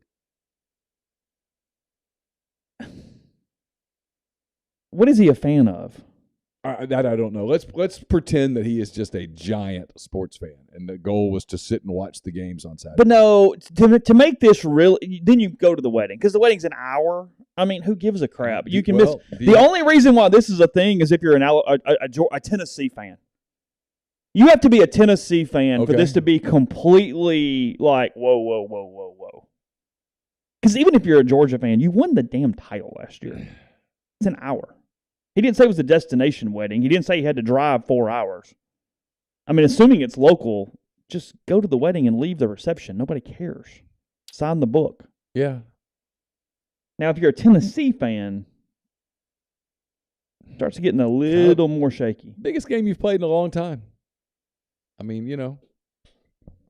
What is he a fan of? That I don't know. Let's pretend that he is just a giant sports fan, and the goal was to sit and watch the games on Saturday. But no, to make this real, then you go to the wedding, because the wedding's an hour. I mean, who gives a crap? You can miss. The only reason why this is a thing is if you're a Tennessee fan. You have to be a Tennessee fan for this to be completely like, whoa. Because even if you're a Georgia fan, you won the damn title last year. It's an hour. He didn't say it was a destination wedding. He didn't say he had to drive 4 hours. I mean, assuming it's local, just go to the wedding and leave the reception. Nobody cares. Sign the book. Yeah. Now, if you're a Tennessee fan, it starts getting a little more shaky. Biggest game you've played in a long time. I mean, you know,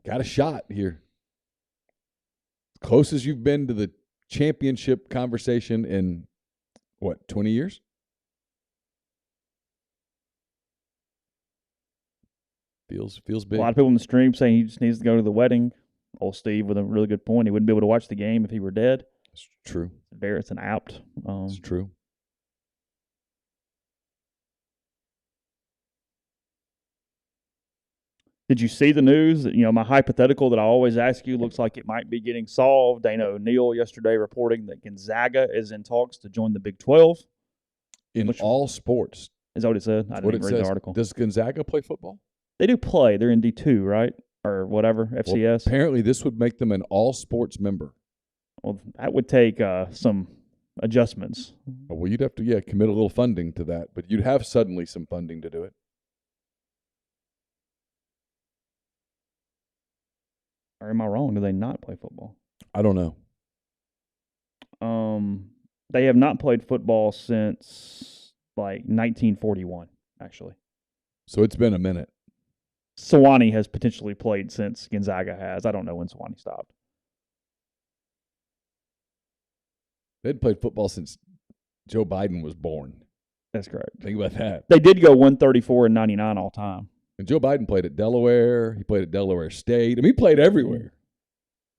got a shot here. Closest you've been to the championship conversation in, 20 years? Feels big. A lot of people in the stream saying he just needs to go to the wedding. Old Steve with a really good point. He wouldn't be able to watch the game if he were dead. It's true. It's an apt. It's true. Did you see the news? My hypothetical that I always ask you looks like it might be getting solved. Neal yesterday reporting that Gonzaga is in talks to join the Big 12. In all sports. Is that what it said? I didn't read the article. Does Gonzaga play football? They do play. They're in D2, right? Or whatever, FCS. Well, apparently this would make them an all-sports member. Well, that would take some adjustments. Well, you'd have to, commit a little funding to that. But you'd have suddenly some funding to do it. Or am I wrong? Do they not play football? I don't know. They have not played football since, 1941, actually. So it's been a minute. Sewanee has potentially played since Gonzaga has. I don't know when Sewanee stopped. They'd played football since Joe Biden was born. That's correct. Think about that. They did go 134 and 99 all time. And Joe Biden played at Delaware. He played at Delaware State. I mean, he played everywhere.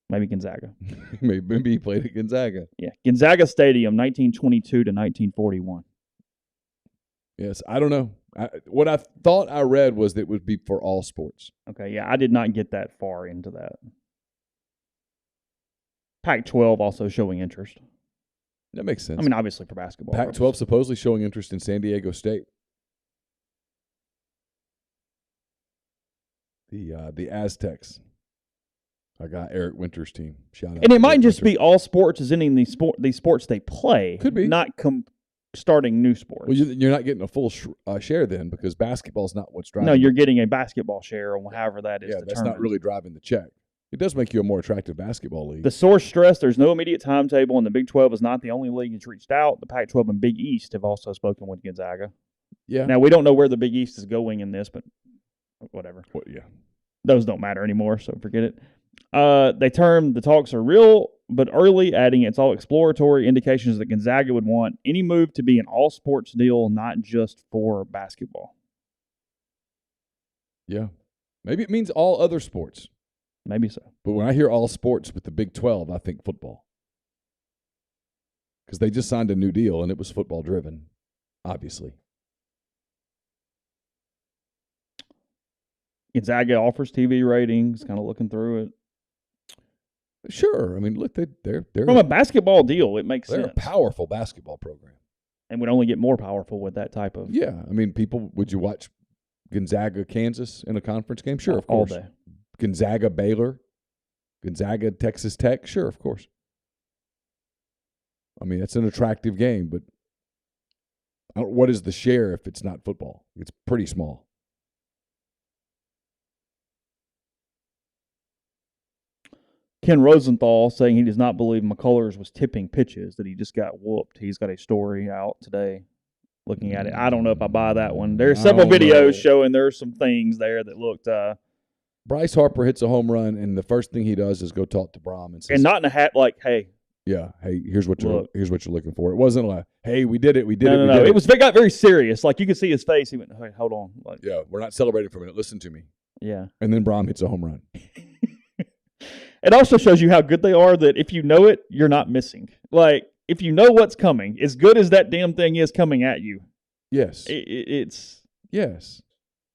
Maybe Gonzaga. Maybe he played at Gonzaga. Yeah. Gonzaga Stadium, 1922 to 1941. Yes, I don't know. What I thought I read was that it would be for all sports. Okay, yeah, I did not get that far into that. Pac-12 also showing interest. That makes sense. I mean, obviously for basketball. Pac-12 supposedly showing interest in San Diego State. The Aztecs. I got Eric Winter's team. Shout out. And it might just be all sports as in these sports they play. Could be. Not starting new sports. Well, you're not getting a full share then because basketball's not what's driving. No, you're getting a basketball share or however that is Yeah, determined. that's not really driving the check. It does make you a more attractive basketball league. The source stressed there's no immediate timetable, and the Big 12 is not the only league that's reached out. The Pac-12 and Big East have also spoken with Gonzaga. Yeah. Now, we don't know where the Big East is going in this, but whatever. Well, yeah. Those don't matter anymore, so forget it. They termed the talks are real, but early, adding it's all exploratory indications that Gonzaga would want any move to be an all-sports deal, not just for basketball. Yeah. Maybe it means all other sports. Maybe so. But when I hear all sports with the Big 12, I think football. Because they just signed a new deal, and it was football-driven, obviously. Gonzaga offers TV ratings, kind of looking through it. Sure. I mean, look, they're From a basketball deal, it makes they're sense. a powerful basketball program. And would only get more powerful with that type of... Yeah. I mean, would you watch Gonzaga, Kansas in a conference game? Sure, of course. All day. Gonzaga, Baylor, Gonzaga, Texas Tech? Sure, of course. I mean, that's an attractive game, but what is the share if it's not football? It's pretty small. Ken Rosenthal saying he does not believe McCullers was tipping pitches, that he just got whooped. He's got a story out today looking at it. I don't know if I buy that one. There's several videos showing there's some things there that looked... Bryce Harper hits a home run, and the first thing he does is go talk to Braham and says, and not in a hat like, hey. Yeah, hey, here's what you're looking for. It wasn't like, hey, we did it. No. It got very serious. Like, you could see his face. He went, hey, hold on. Like, yeah, we're not celebrating for a minute. Listen to me. Yeah. And then Braham hits a home run. It also shows you how good they are that if you know it, you're not missing. Like, if you know what's coming, as good as that damn thing is coming at you. Yes. It's... Yes.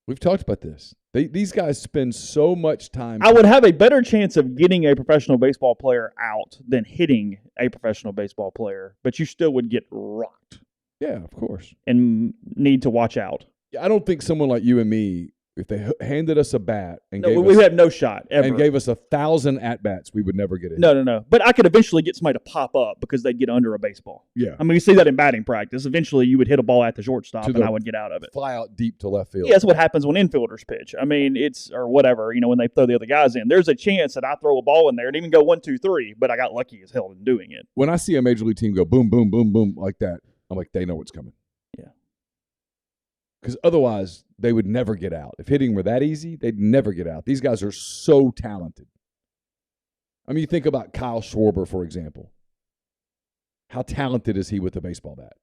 We've talked about this. These guys spend so much time. I would have a better chance of getting a professional baseball player out than hitting a professional baseball player, but you still would get rocked. Yeah, of course. And need to watch out. I don't think someone like you and me, if they handed us a bat and we have no shot ever. And gave us 1,000 at-bats, we would never get it. No. But I could eventually get somebody to pop up because they'd get under a baseball. Yeah. I mean, you see that in batting practice. Eventually, you would hit a ball at the shortstop and I would get out of it. Fly out deep to left field. Yeah, that's what happens when infielders pitch. I mean, or whatever, when they throw the other guys in. There's a chance that I throw a ball in there and even go 1, 2, 3, but I got lucky as hell in doing it. When I see a major league team go boom, boom, boom, boom like that, I'm like, they know what's coming. Yeah. Because otherwise, they would never get out. If hitting were that easy, they'd never get out. These guys are so talented. I mean, you think about Kyle Schwarber, for example. How talented is he with a baseball bat?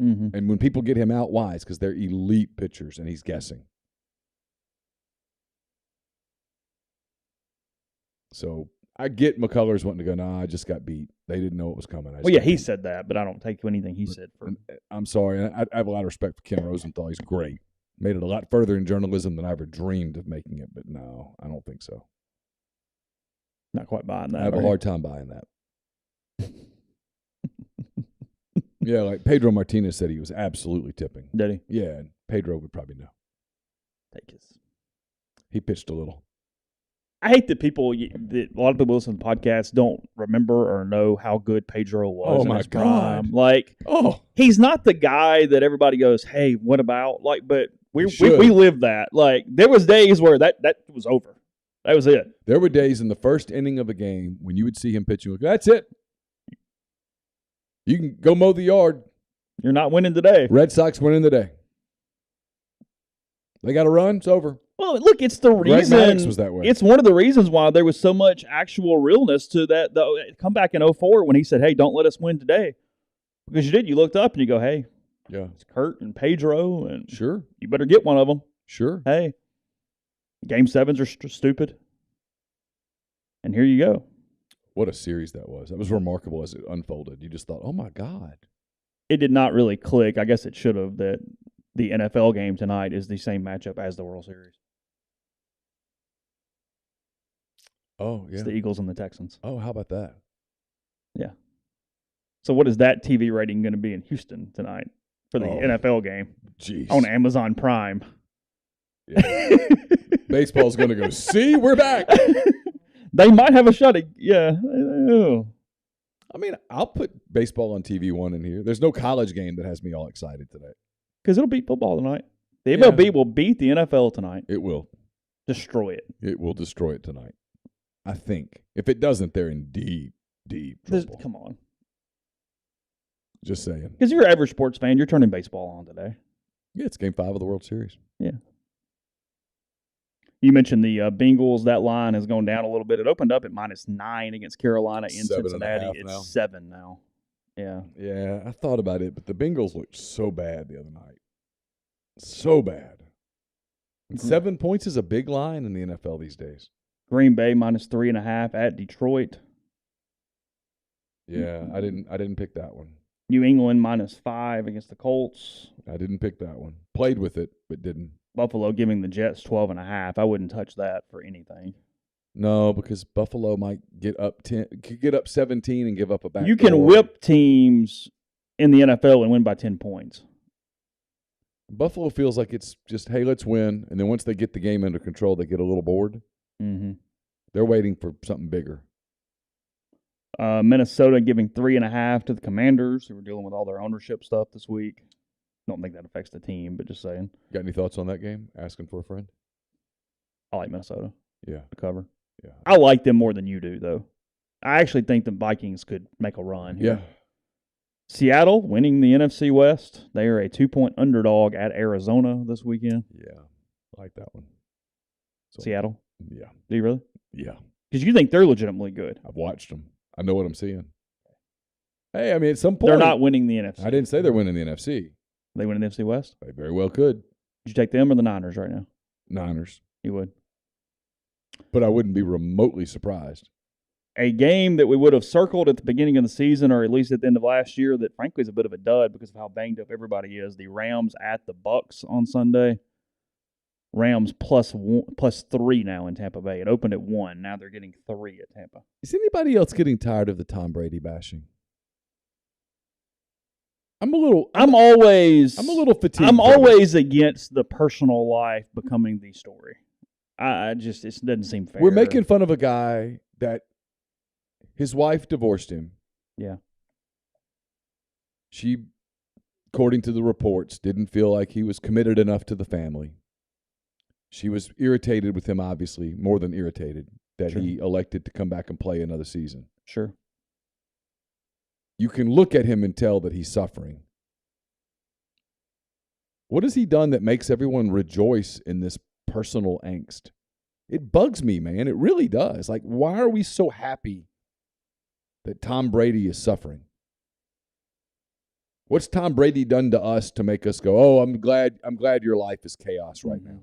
Mm-hmm. And when people get him out, why? It's because they're elite pitchers, and he's guessing. So I get McCullers wanting to go, nah, I just got beat. They didn't know it was coming. He said that, but I don't take anything he said. I'm sorry. I have a lot of respect for Ken Rosenthal. He's great. Made it a lot further in journalism than I ever dreamed of making it, but no, I don't think so. Not quite buying that. I have a hard time buying that. Yeah, like Pedro Martinez said he was absolutely tipping. Did he? Yeah, and Pedro would probably know. He pitched a little. I hate that a lot of people listen to podcasts don't remember or know how good Pedro was. Oh, my God. Like, he's not the guy that everybody goes, hey, what about? Like, but we live that. Like, there was days where that was over. That was it. There were days in the first inning of a game when you would see him pitching. That's it. You can go mow the yard. You're not winning today. Red Sox winning today. They got to run. It's over. Well, look, it's the reason. Greg Maddox was that way. It's one of the reasons why there was so much actual realness to that. The comeback in 2004 when he said, "Hey, don't let us win today," because you did. You looked up and you go, "Hey, yeah, it's Kurt and Pedro, and sure, you better get one of them." Sure. Hey, Game 7s are stupid, and here you go. What a series that was. That was remarkable as it unfolded. You just thought, "Oh my God." It did not really click. I guess it should have that the NFL game tonight is the same matchup as the World Series. Oh, yeah. It's the Eagles and the Texans. Oh, how about that? Yeah. So what is that TV rating going to be in Houston tonight for the NFL game? Jeez. On Amazon Prime. Yeah. Baseball's going to go, see, we're back. They might have a shot at, yeah. I mean, I'll put baseball on TV one in here. There's no college game that has me all excited today. Because it'll beat football tonight. The MLB will beat the NFL tonight. It will. Destroy it. It will destroy it tonight. I think. If it doesn't, they're in deep, deep trouble. Come on. Just saying. Because you're an average sports fan, you're turning baseball on today. Yeah, it's Game 5 of the World Series. Yeah. You mentioned the Bengals. That line has gone down a little bit. It opened up at -9 against Carolina in Cincinnati. It's 7 now. Yeah. Yeah, I thought about it, but the Bengals looked so bad the other night. So bad. And 7 points is a big line in the NFL these days. Green Bay -3.5 at Detroit. Yeah, I didn't pick that one. New England -5 against the Colts. I didn't pick that one. Played with it, but didn't. Buffalo giving the Jets 12.5. I wouldn't touch that for anything. No, because Buffalo might get up 10, could get up 17 and give up a back. You can whip teams in the NFL and win by 10 points. Buffalo feels like it's just, hey, let's win, and then once they get the game under control, they get a little bored. Mm-hmm. They're waiting for something bigger. Minnesota giving 3.5 to the Commanders, who were dealing with all their ownership stuff this week. Don't think that affects the team, but just saying. Got any thoughts on that game? Asking for a friend? I like Minnesota. Yeah. To cover. Yeah. I like them more than you do, though. I actually think the Vikings could make a run here. Yeah. Seattle winning the NFC West. They are a 2-point underdog at Arizona this weekend. Yeah. I like that one. So, Seattle? Yeah. Do you really? Yeah. Because you think they're legitimately good. I've watched them. I know what I'm seeing. Hey, I mean, at some point. They're not winning the NFC. I didn't say they're winning the NFC. They win the NFC West? They very well could. Would you take them or the Niners right now? Niners. You would. But I wouldn't be remotely surprised. A game that we would have circled at the beginning of the season, or at least at the end of last year, that frankly is a bit of a dud because of how banged up everybody is. The Rams at the Bucs on Sunday. Rams +3 now in Tampa Bay. It opened at 1. Now they're getting 3 at Tampa. Is anybody else getting tired of the Tom Brady bashing? I'm always fatigued. I'm always against the personal life becoming the story. It doesn't seem fair. We're making fun of a guy that his wife divorced him. Yeah. She, according to the reports, didn't feel like he was committed enough to the family. She was irritated with him, obviously, more than irritated, that he elected to come back and play another season. Sure. You can look at him and tell that he's suffering. What has he done that makes everyone rejoice in this personal angst? It bugs me, man. It really does. Like, why are we so happy that Tom Brady is suffering? What's Tom Brady done to us to make us go, "Oh, I'm glad your life is chaos right now"?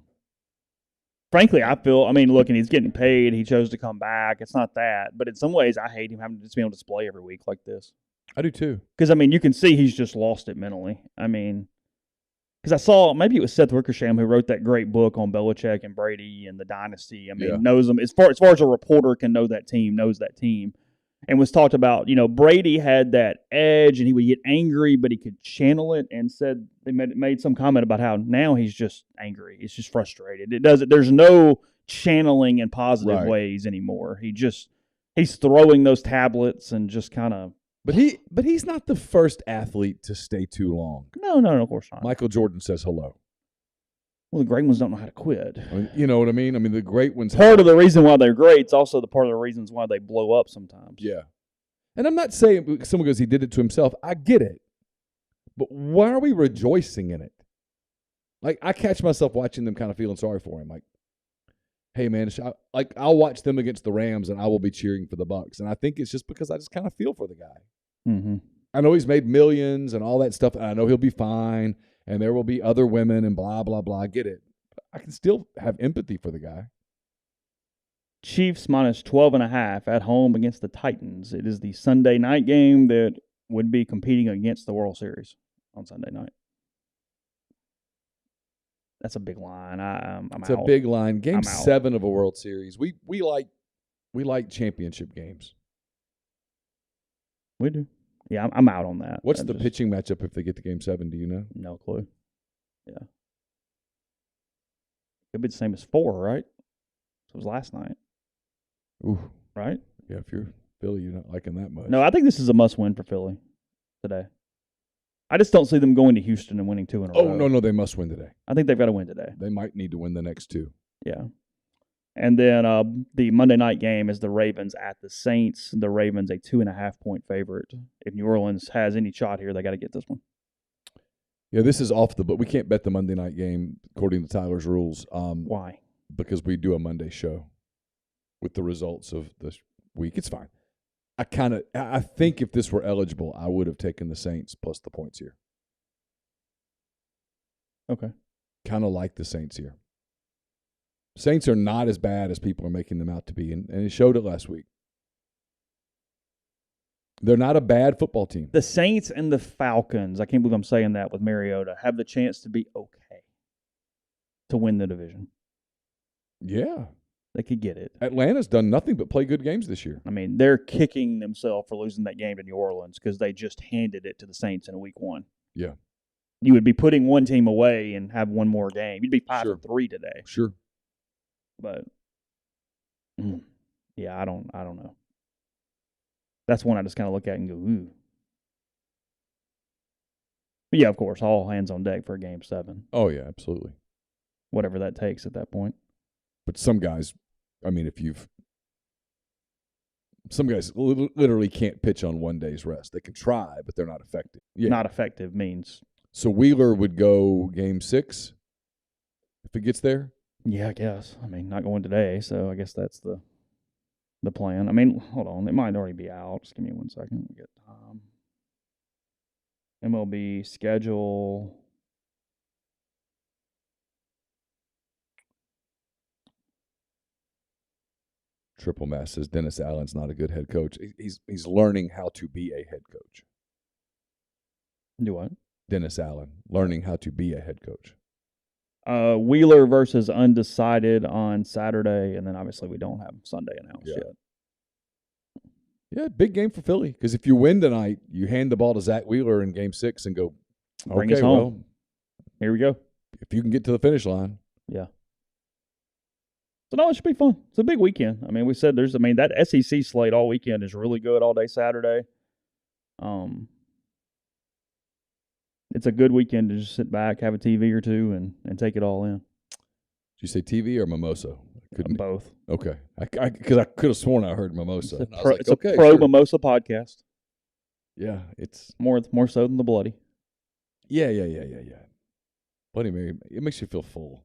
Frankly, look, and he's getting paid. He chose to come back. It's not that. But in some ways, I hate him having to just be on display every week like this. I do too. Because, you can see he's just lost it mentally. Because I saw, maybe it was Seth Wickersham who wrote that great book on Belichick and Brady and the dynasty. Knows them. As far as a reporter can knows that team. And was talked about, Brady had that edge and he would get angry, but he could channel it, and said they made some comment about how now he's just angry. He's just frustrated. There's no channeling in positive ways anymore. He's throwing those tablets and just kind of. But he's not the first athlete to stay too long. No, of course not. Michael Jordan says hello. Well, the great ones don't know how to quit. You know what I mean? The great ones. Part of the reason why they're great is also the part of the reasons why they blow up sometimes. Yeah. And I'm not saying someone goes, he did it to himself. I get it. But why are we rejoicing in it? Like, I catch myself watching them kind of feeling sorry for him. Like, hey, man, I'll watch them against the Rams, and I will be cheering for the Bucs. And I think it's just because I just kind of feel for the guy. Mm-hmm. I know he's made millions and all that stuff, and I know he'll be fine, and there will be other women and blah, blah, blah. I get it. But I can still have empathy for the guy. Chiefs minus 12.5 at home against the Titans. It is the Sunday night game that would be competing against the World Series on Sunday night. That's a big line. It's a big line. Game 7 of a World Series. We like championship games. We do. Yeah, I'm out on that. What's the pitching matchup if they get to Game 7? Do you know? No clue. Yeah. Could be the same as 4, right? So it was last night. Ooh. Right? Yeah, if you're Philly, you're not liking that much. No, I think this is a must-win for Philly today. I just don't see them going to Houston and winning 2 in a row. Oh, no, they must win today. I think they've got to win today. They might need to win the next 2. Yeah. And then the Monday night game is the Ravens at the Saints. The Ravens a 2.5-point favorite. If New Orleans has any shot here, they got to get this one. Yeah, this is off but we can't bet the Monday night game according to Tyler's rules. Why? Because we do a Monday show with the results of the week. It's fine. I think if this were eligible, I would have taken the Saints plus the points here. Okay. Kind of like the Saints here. Saints are not as bad as people are making them out to be, and it showed it last week. They're not a bad football team. The Saints and the Falcons, I can't believe I'm saying that with Mariota, have the chance to be okay to win the division. Yeah. They could get it. Atlanta's done nothing but play good games this year. I mean, they're kicking themselves for losing that game to New Orleans because they just handed it to the Saints in week 1. Yeah. You would be putting one team away and have one more game. You'd be 5-3 today. Sure. But yeah, I don't know. That's one I just kind of look at and go, ooh. But yeah, of course, all hands on deck for Game 7. Oh yeah, absolutely. Whatever that takes at that point. But some guys, I mean, some guys literally can't pitch on one day's rest. They can try, but they're not effective. Yeah. Not effective means. So Wheeler would go Game 6 if it gets there? Yeah, I guess. I mean, not going today, so I guess that's the plan. I mean, hold on. It might already be out. Just give me 1 second. We get MLB schedule. Triple Mass says Dennis Allen's not a good head coach. He's learning how to be a head coach. Do what? Dennis Allen, learning how to be a head coach. Wheeler versus Undecided on Saturday, and then obviously we don't have Sunday announced yet. Yeah, big game for Philly because if you win tonight, you hand the ball to Zach Wheeler in Game 6 and go, bring us home. Well, here we go. If you can get to the finish line. Yeah. So, no, it should be fun. It's a big weekend. I mean, we said that SEC slate all weekend is really good all day Saturday. It's a good weekend to just sit back, have a TV or two, and take it all in. Did you say TV or mimosa? Both. Okay. Because I could have sworn I heard mimosa. It's a pro mimosa podcast. Yeah, it's more so than the bloody. Yeah. Bloody Mary, it makes you feel full.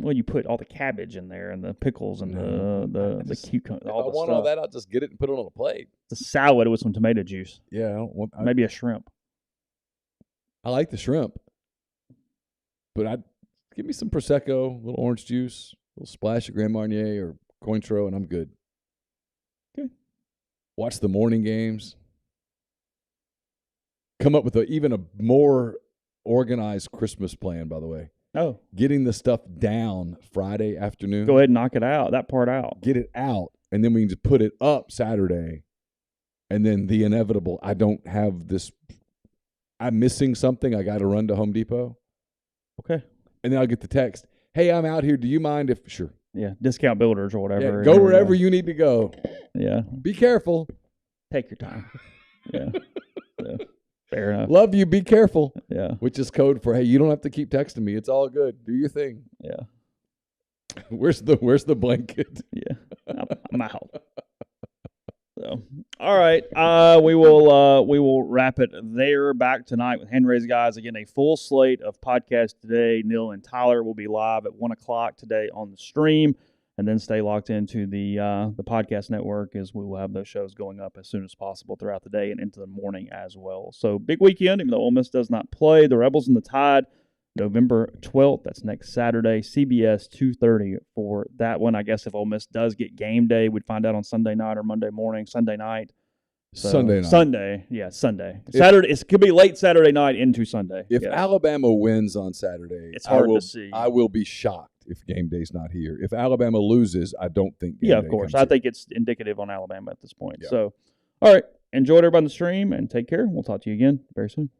Well, you put all the cabbage in there and the pickles and the cucumber. If I want all that, I'll just get it and put it on a plate. It's a salad with some tomato juice. Yeah, I don't want maybe a shrimp. I like the shrimp, but give me some Prosecco, a little orange juice, a little splash of Grand Marnier or Cointreau, and I'm good. Okay. Watch the morning games. Come up with even a more organized Christmas plan, by the way. Oh. Getting the stuff down Friday afternoon. Go ahead and knock it out, that part out. Get it out, and then we can just put it up Saturday. And then the inevitable, I don't have this, I'm missing something, I got to run to Home Depot. Okay. And then I'll get the text, hey, I'm out here, do you mind if, sure. Yeah, Discount Builders or whatever. Yeah, go wherever you need to go. Yeah. Be careful. Take your time. Yeah. Fair enough. Love you. Be careful. Yeah. Which is code for, hey, you don't have to keep texting me. It's all good. Do your thing. Yeah. Where's the blanket? Yeah. I'm out. So, All right. We will wrap it there. Back tonight with Hand Raise Guys. Again, a full slate of podcasts today. Neal and Tyler will be live at 1:00 today on the stream, and then stay locked into the podcast network as we will have those shows going up as soon as possible throughout the day and into the morning as well. So big weekend, even though Ole Miss does not play. The Rebels and the Tide, November 12th. That's next Saturday. CBS 2:30 for that one. I guess if Ole Miss does get game day, we'd find out on Sunday night or Monday morning. Sunday night. So, Sunday night. Sunday. Saturday. It could be late Saturday night into Sunday. If Alabama wins on Saturday, it's hard to see. I will be shocked if game day's not here. If Alabama loses, I don't think game day of course. I think it's indicative on Alabama at this point. Yeah. So, all right. Enjoyed everybody on the stream, and take care. We'll talk to you again very soon.